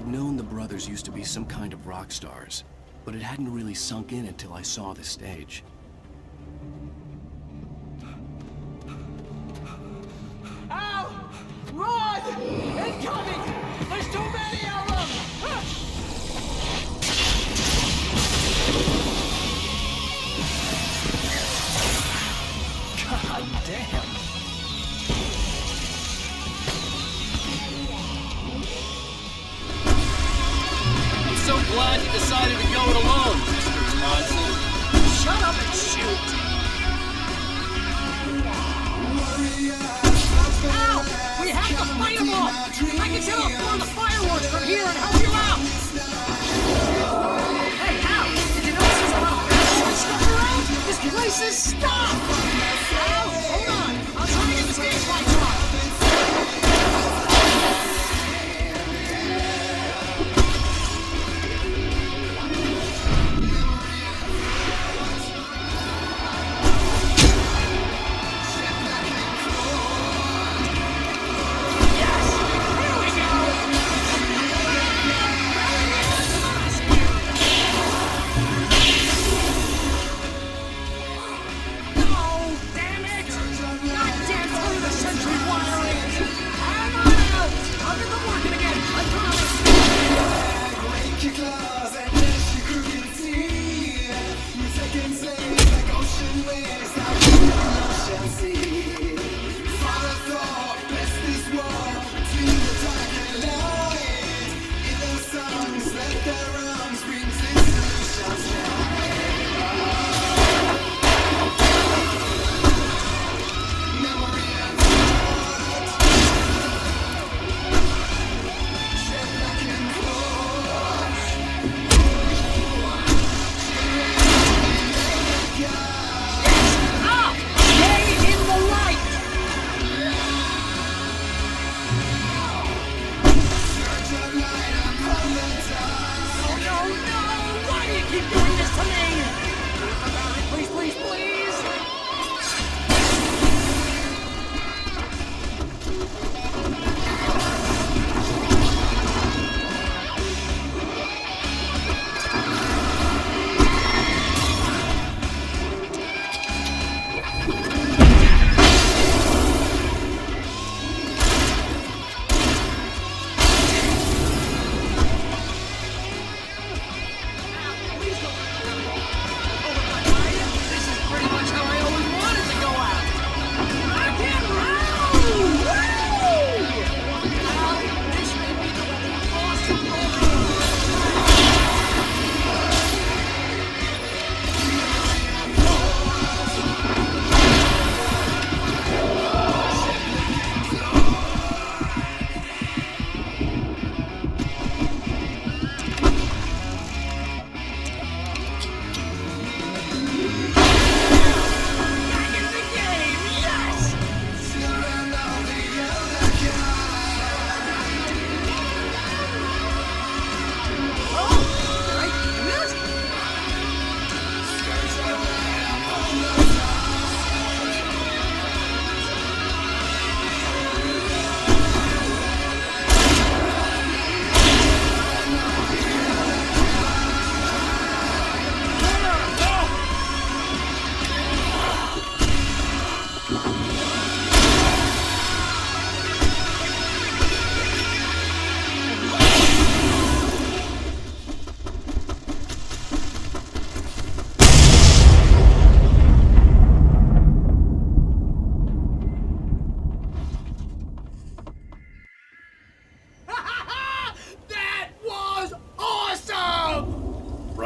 known the brothers used to be some kind of rock stars, but it hadn't really sunk in until I saw the stage. Ow! Run! Incoming! There's too many of them! God damn! I'm so glad you decided to go it alone, Mr. Monson. Shut up and shoot! Ow! We have to fight them off! I can tell for the fireworks from here and help you out! Hey, Al! Did you notice there's a lot of bad stuff around? This place is stopped! Al, hold on! I'll try to get the stage lights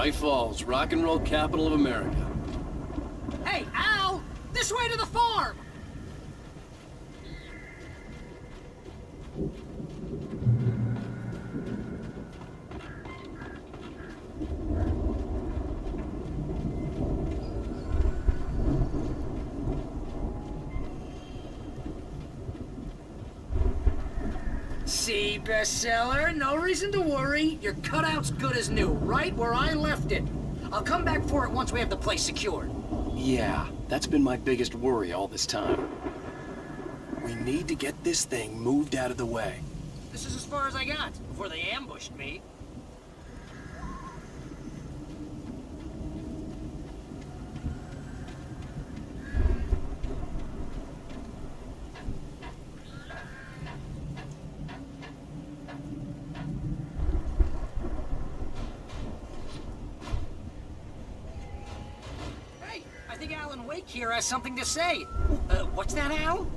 Bright Falls, rock and roll capital of America. Hey, Al! This way to the farm! See, bestseller, no reason to worry. Your cutout's good as new, right where I left it. I'll come back for it once we have the place secured. Yeah, that's been my biggest worry all this time. We need to get this thing moved out of the way. This is as far as I got, before they ambushed me. Alan Wake here has something to say. What's that, Al?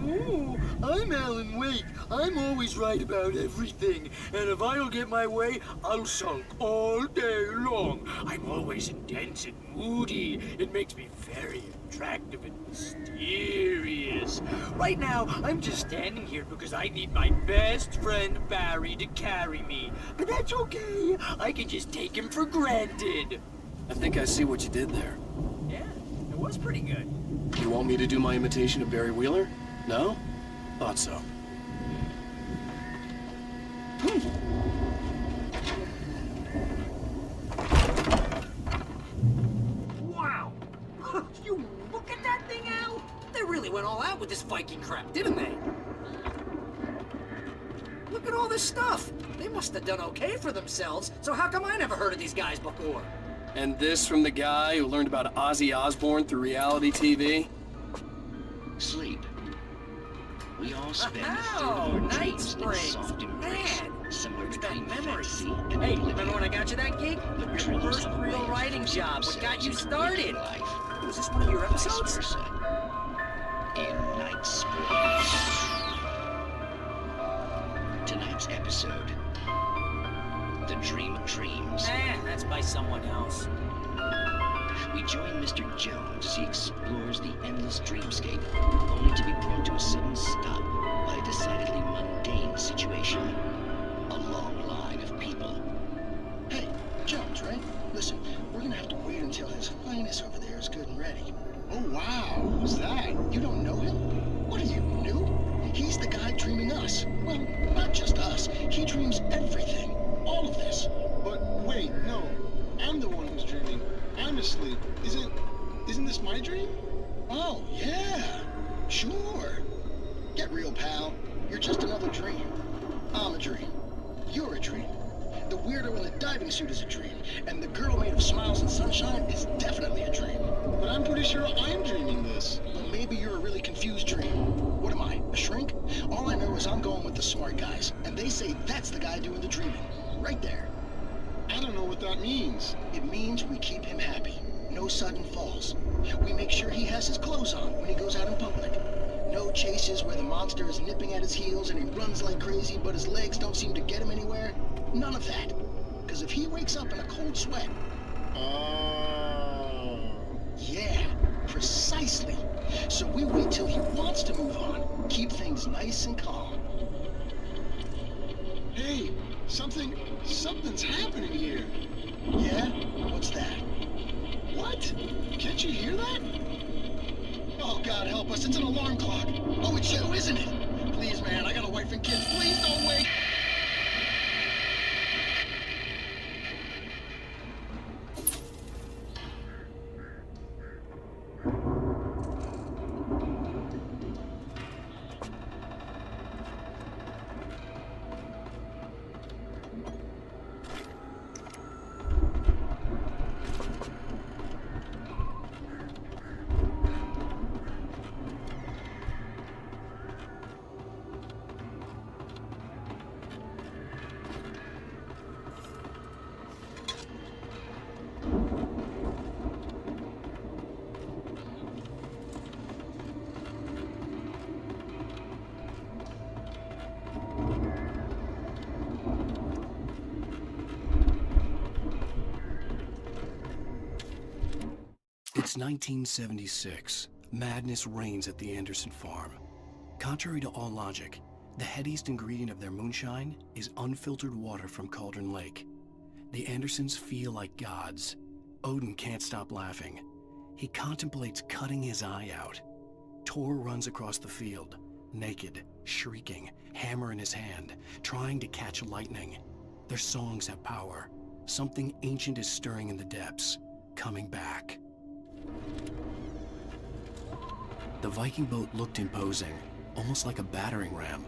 Oh, I'm Alan Wake. I'm always right about everything. And if I don't get my way, I'll sulk all day long. I'm always intense and moody. It makes me very attractive and mysterious. Right now, I'm just standing here because I need my best friend Barry to carry me. But that's okay. I can just take him for granted. I think I see what you did there. Yeah, it was pretty good. You want me to do my imitation of Barry Wheeler? No? Thought so. Wow! You look at that thing, Al! They really went all out with this Viking crap, didn't they? Look at all this stuff! They must have done okay for themselves, so how come I never heard of these guys before? And this from the guy who learned about Ozzy Osbourne through reality TV? Sleep. We all spend Oh, Night Springs! Man, similar to that memory. fantasy and Hey, remember when I got you that gig? Your first real writing job. What got you started? Was this one of your episodes? In Night Springs. Tonight's episode, The Dream of Dreams. That's by someone else. We join Mr. Jones as he explores the endless dreamscape, only to be brought to a sudden stop by a decidedly mundane situation. A long line of people. Hey, Jones, right? Listen, we're gonna have to wait until His Highness over there is good and ready. Oh, wow. Who's that? You don't know him? What are you, new? He's the guy dreaming us. Well, not just us. He dreams everything. All of this. But wait, no. I'm the one who's dreaming. I'm asleep. Isn't this my dream? Oh, yeah. Sure. Get real, pal. You're just another dream. I'm a dream. You're a dream. The weirdo in the diving suit is a dream. And the girl made of smiles and sunshine is definitely a dream. But I'm pretty sure I'm dreaming this. Well, maybe you're a really confused dream. What am I, a shrink? All I know is I'm going with the smart guys. And they say that's the guy doing the dreaming. Right there. I don't know what that means. It means we keep him happy. No sudden falls. We make sure he has his clothes on when he goes out in public. No chases where the monster is nipping at his heels and he runs like crazy but his legs don't seem to get him anywhere. None of that. Because if he wakes up in a cold sweat... Oh... Yeah, precisely. So we wait till he wants to move on. Keep things nice and calm. Hey, something's happening here. Yeah? What's that? What? Can't you hear that? Oh, God help us, it's an alarm clock. Oh, it's you, isn't it? Please, man, I got a wife and kids. Please don't wait. It's 1976. Madness reigns at the Anderson farm. Contrary to all logic, the headiest ingredient of their moonshine is unfiltered water from Cauldron Lake. The Andersons feel like gods. Odin can't stop laughing. He contemplates cutting his eye out. Tor runs across the field, naked, shrieking, hammer in his hand, trying to catch lightning. Their songs have power. Something ancient is stirring in the depths, coming back. The Viking boat looked imposing, almost like a battering ram.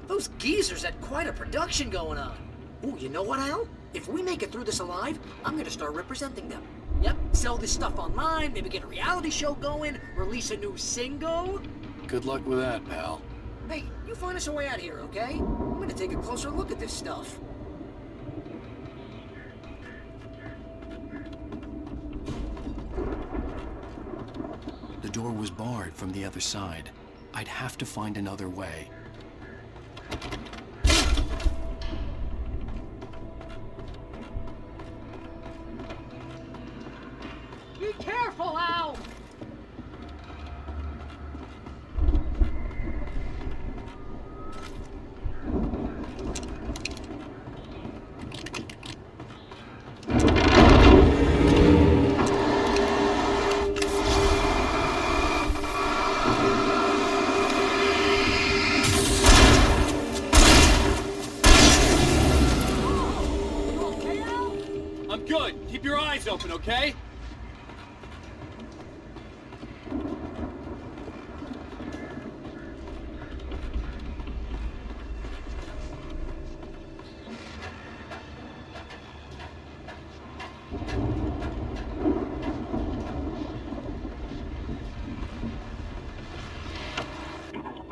Those geezers had quite a production going on. Ooh, you know what, Al? If we make it through this alive, I'm gonna start representing them. Yep, sell this stuff online, maybe get a reality show going, release a new single. Good luck with that, pal. Hey, you find us a way out of here, okay? I'm gonna take a closer look at this stuff. The door was barred from the other side. I'd have to find another way. Be careful, Al! eyes open, okay?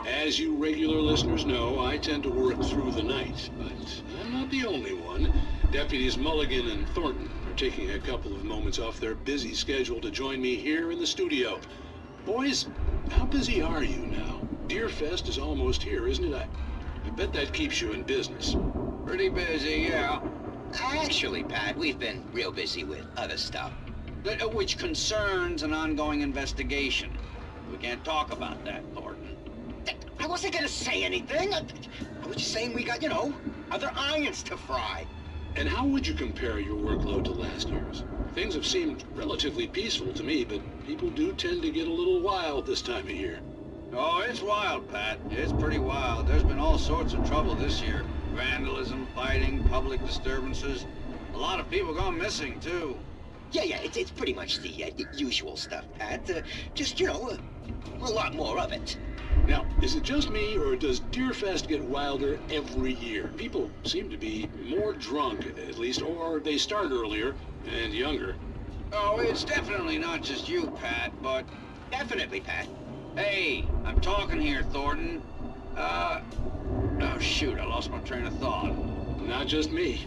As you regular listeners know, I tend to work through the night, but I'm not the only one. Deputies Mulligan and Thornton are taking a couple of moments off their busy schedule to join me here in the studio. Boys, how busy are you now? Deerfest is almost here, isn't it? I bet that keeps you in business. Pretty busy, yeah. Actually, Pat, we've been real busy with other stuff, which concerns an ongoing investigation. We can't talk about that, Thornton. I wasn't gonna say anything. I was just saying we got, other irons to fry. And how would you compare your workload to last year's? Things have seemed relatively peaceful to me, but people do tend to get a little wild this time of year. Oh, it's wild, Pat. It's pretty wild. There's been all sorts of trouble this year. Vandalism, fighting, public disturbances. A lot of people gone missing, too. Yeah, it's pretty much the usual stuff, Pat. Just, a lot more of it. Now, is it just me, or does Deerfest get wilder every year? People seem to be more drunk, at least, or they start earlier and younger. Oh, it's definitely not just you, Pat, but definitely, Pat. Hey, I'm talking here, Thornton. Oh, shoot, I lost my train of thought. Not just me.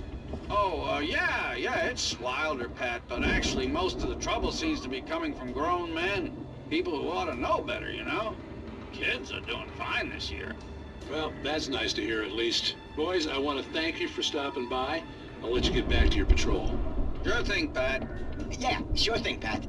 Oh, yeah, it's wilder, Pat, but actually most of the trouble seems to be coming from grown men. People who ought to know better, Kids are doing fine this year. Well, that's nice to hear at least. Boys, I want to thank you for stopping by. I'll let you get back to your patrol. Sure thing, Pat. Yeah, sure thing, Pat.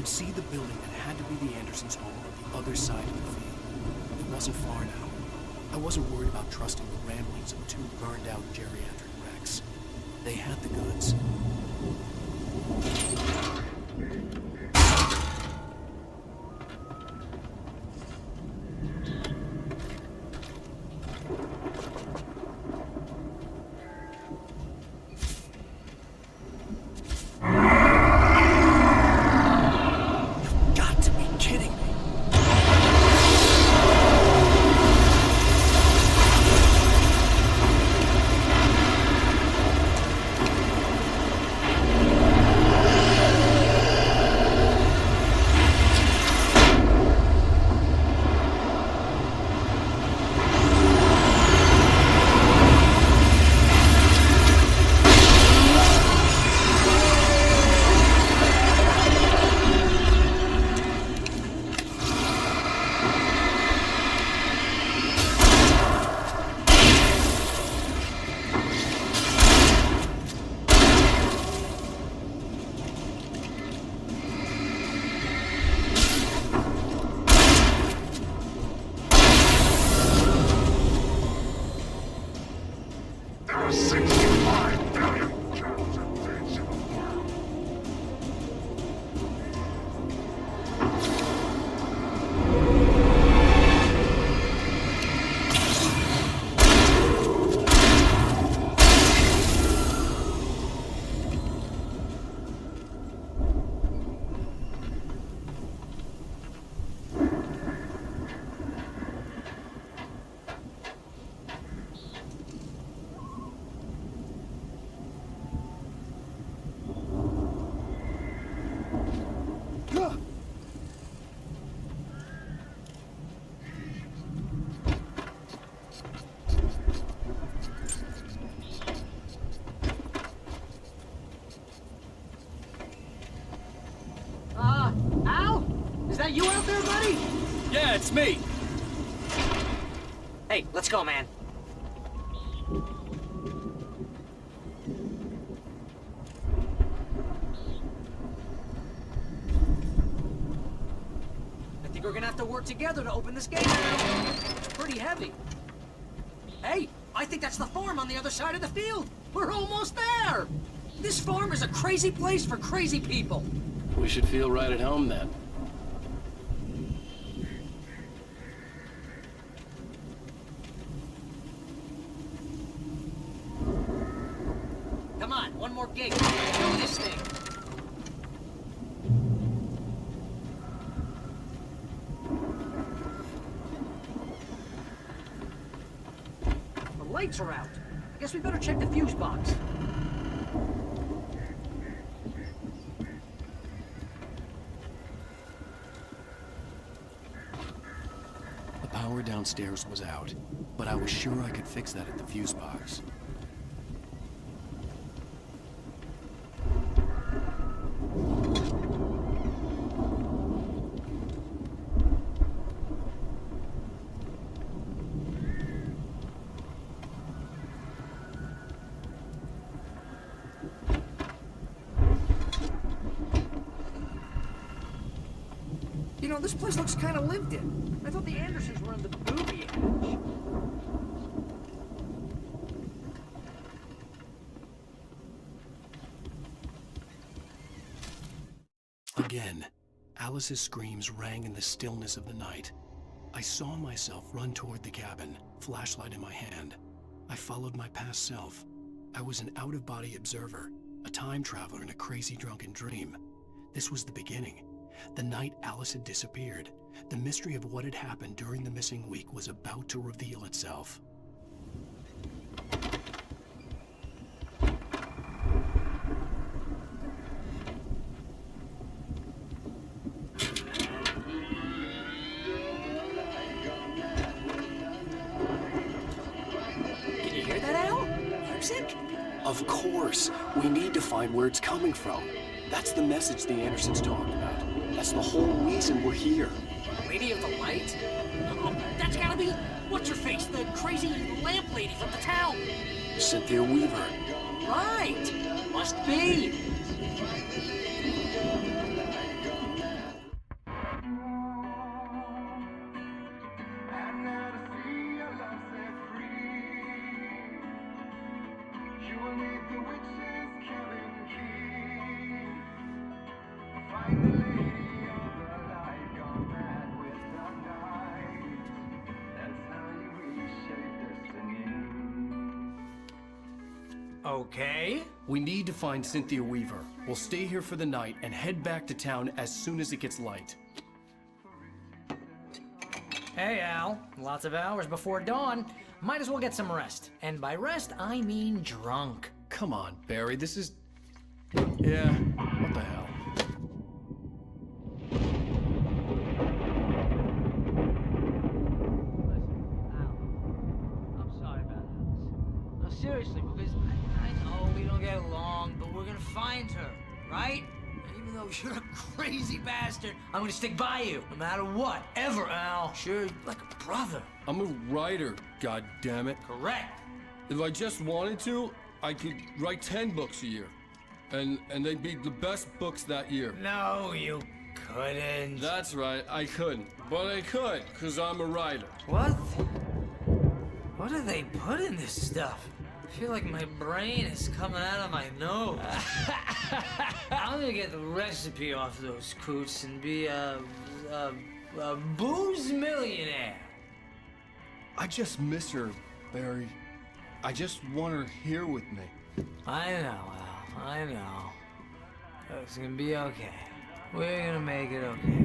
See the building that had to be the Andersons' home on the other side of the field. It wasn't far now. I wasn't worried about trusting the ramblings of two burned-out geriatric wrecks. They had the goods. that you out there, buddy? Yeah, it's me. Hey, let's go, man. together to open this gate. It's pretty heavy. Hey, I think that's the farm on the other side of the field. We're almost there. This farm is a crazy place for crazy people. We should feel right at home then. Come on, one more gate. Do this thing. The lights are out. I guess we better check the fuse box. The power downstairs was out, but I was sure I could fix that at the fuse box. You know, this place looks kind of lived in. I thought the Andersons were in the booby edge. Again, Alice's screams rang in the stillness of the night. I saw myself run toward the cabin, flashlight in my hand. I followed my past self. I was an out-of-body observer, a time traveler in a crazy drunken dream. This was the beginning. The night Alice had disappeared. The mystery of what had happened during the missing week was about to reveal itself. Can you hear that, Al? Music? Of course! We need to find where it's coming from. That's the message the Andersons talked about. That's the whole reason we're here. Lady of the Light? Oh, that's gotta be... What's-her-face? The crazy lamp lady from the town. Cynthia Weaver. Right! Must be! Okay. We need to find Cynthia Weaver. We'll stay here for the night and head back to town as soon as it gets light. Hey, Al. Lots of hours before dawn. Might as well get some rest. And by rest, I mean drunk. Come on, Barry, this is... Yeah, what the hell? I'm sorry about Alice. No, seriously, because I know we don't get along, but we're gonna find her, right? And even though you're a crazy bastard, I'm gonna stick by you, no matter what, ever, Al. Sure, like a brother. I'm a writer, goddammit. Correct. If I just wanted to, I could write 10 books a year. And they'd be the best books that year. No, you couldn't. That's right, I couldn't. But I could, because I'm a writer. What? What do they put in this stuff? I feel like my brain is coming out of my nose. I'm gonna get the recipe off those coots and be a booze millionaire. I just miss her, Barry. I just want her here with me. I know, Al. I know. It's gonna be okay. We're gonna make it okay.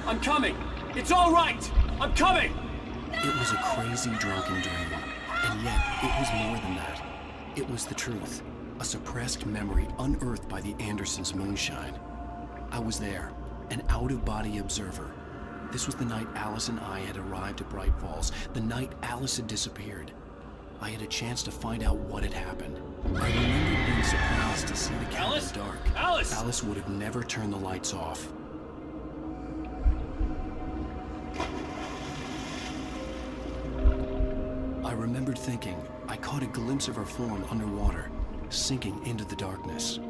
I'm coming! It's all right! I'm coming! It was a crazy drunken dream, and yet it was more than that. It was the truth, a suppressed memory unearthed by the Andersons' moonshine. I was there, an out-of-body observer. This was the night Alice and I had arrived at Bright Falls, the night Alice had disappeared. I had a chance to find out what had happened. I remember being surprised to see the cabin dark. Alice! Alice would have never turned the lights off. I remembered thinking I caught a glimpse of her form underwater, sinking into the darkness.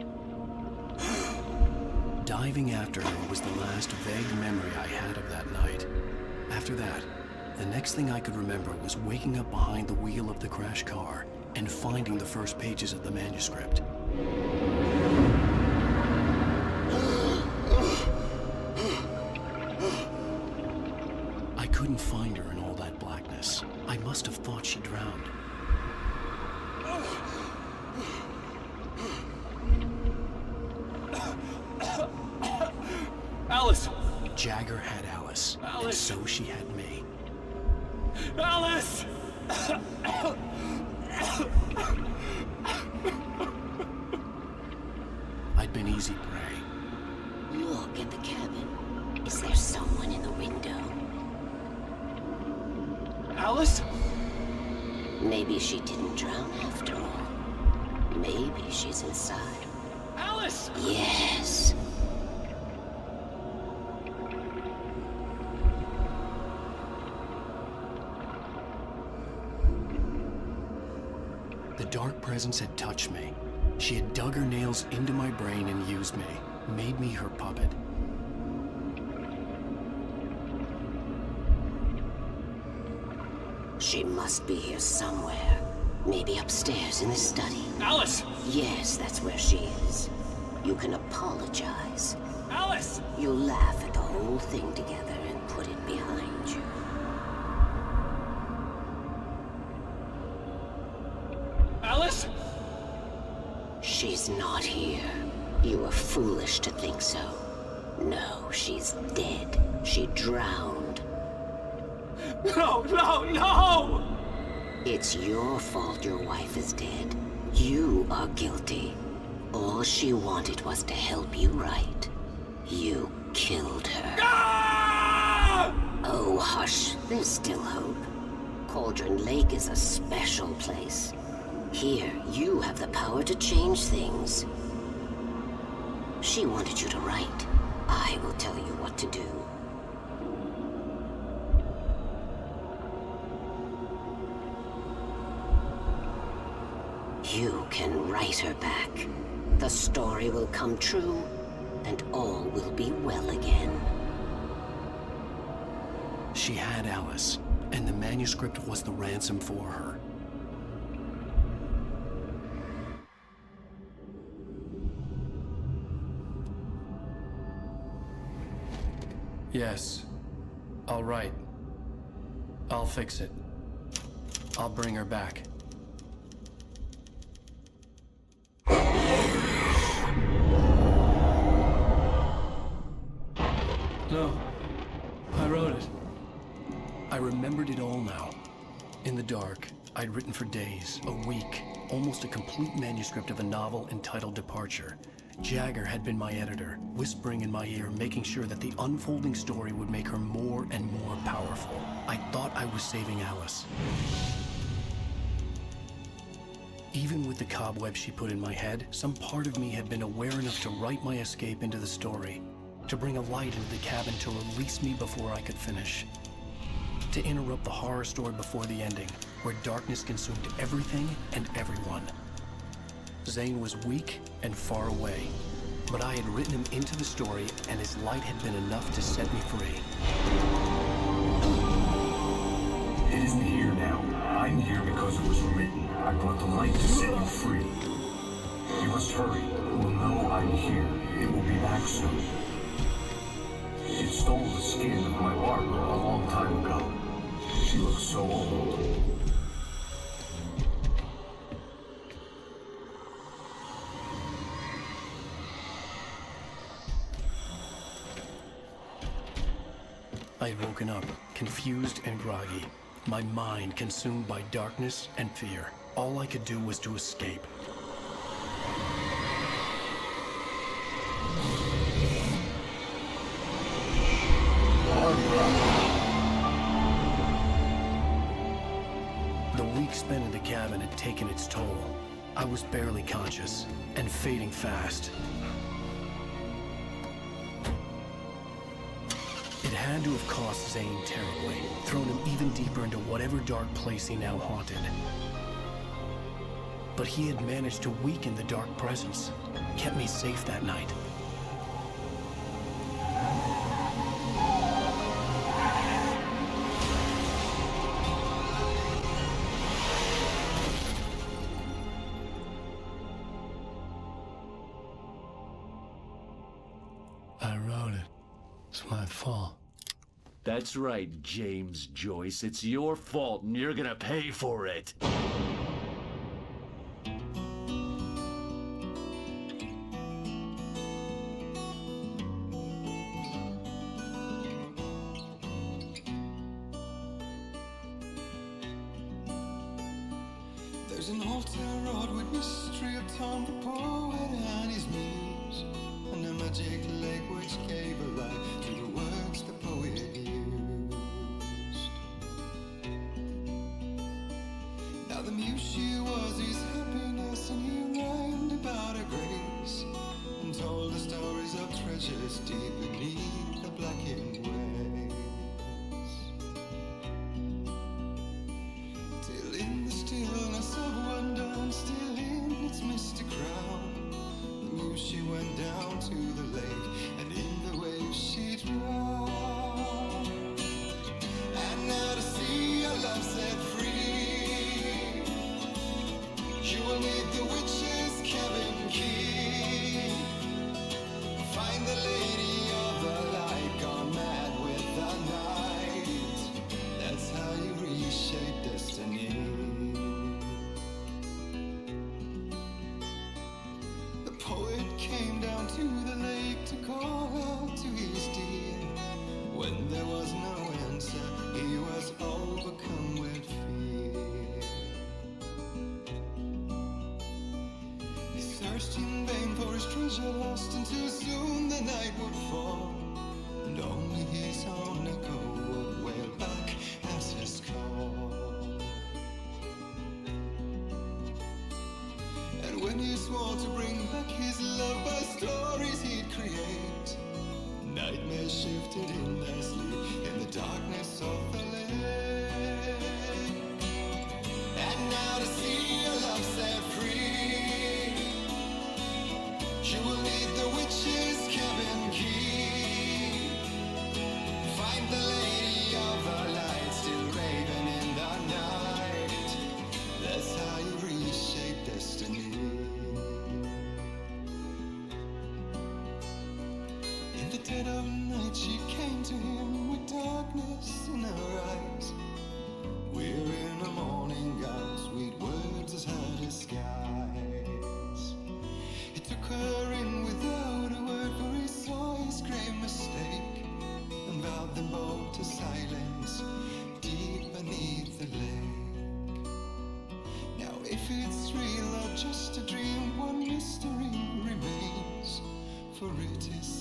Diving after her was the last vague memory I had of that night. After that, the next thing I could remember was waking up behind the wheel of the crashed car and finding the first pages of the manuscript. I couldn't find her in all that blackness. I must have thought she drowned. Alice! Jagger had Alice, and so she had me. Alice! I'd been easy prey. Look at the cabin. Is there someone in the window? Alice? Maybe she didn't drown after all. Maybe she's inside. Alice! Yes. The dark presence had touched me. She had dug her nails into my brain and used me, made me her puppet. She must be here somewhere. Maybe upstairs in the study. Alice! Yes, that's where she is. You can apologize. Alice! You laugh at the whole thing together and put it behind you. Alice? She's not here. You were foolish to think so. No, she's dead. She drowned. No, no, no! It's your fault your wife is dead. You are guilty. All she wanted was to help you right. You killed her. Ah! Oh, hush. There's still hope. Cauldron Lake is a special place. Here, you have the power to change things. She wanted you to write. I will tell you what to do. You can write her back. The story will come true, and all will be well again. She had Alice, and the manuscript was the ransom for her. Yes. All right. I'll fix it. I'll bring her back. No. I wrote it. I remembered it all now. In the dark, I'd written for days, a week, almost a complete manuscript of a novel entitled Departure. Jagger had been my editor, whispering in my ear, making sure that the unfolding story would make her more and more powerful. I thought I was saving Alice. Even with the cobweb she put in my head, some part of me had been aware enough to write my escape into the story, to bring a light into the cabin to release me before I could finish. To interrupt the horror story before the ending, where darkness consumed everything and everyone. Zane was weak and far away, but I had written him into the story, and his light had been enough to set me free. It isn't here now. I'm here because it was written. I brought the light to set you free. You must hurry. We'll know I'm here. It will be back soon. It stole the skin of my Barbara a long time ago. She looks so old. I had woken up, confused and groggy, my mind consumed by darkness and fear. All I could do was to escape. The week spent in the cabin had taken its toll. I was barely conscious, and fading fast. It had to have cost Zane terribly, thrown him even deeper into whatever dark place he now haunted. But he had managed to weaken the dark presence, kept me safe that night. I wrote it. It's my fault. That's right, James Joyce. It's your fault, and you're gonna pay for it. There's an old town road with mystery of Tom the poet and his muse, and a magic lake which gave a life to the words the poet used. Now the muse she was his happiness, and he rhymed about her grace, and told the stories of treasures deep beneath the blackened waves. Till in the stillness of wonder, and still in its misty crown, the muse she went down to the lake, and in the waves she drowned. And now to see your love set free, you will need the witch's cabin key. Find the lady of the light, gone mad with the night. That's how you reshape destiny. The poet came down to the lake to call out to his dear. When there was no answer, he was overcome with fear. He searched in vain for his treasure lost, and too soon the night would fall, and only his own echo would wail back as his call. And when he swore to bring back his love by stories he'd create, nightmares shifted in their sleep in the darkness of the lake. And now to see your love set free, you will need the witch's cabin key. Find the lady of the light, still raving in the night. That's how you reshape destiny. In the dead of night she came to him with darkness in her eyes. We're in a morning gown, sweet words as hard as skies. He took her in without a word, for he saw his grave mistake, and vowed them both to silence deep beneath the lake. Now if it's real or just a dream, one mystery remains, for it is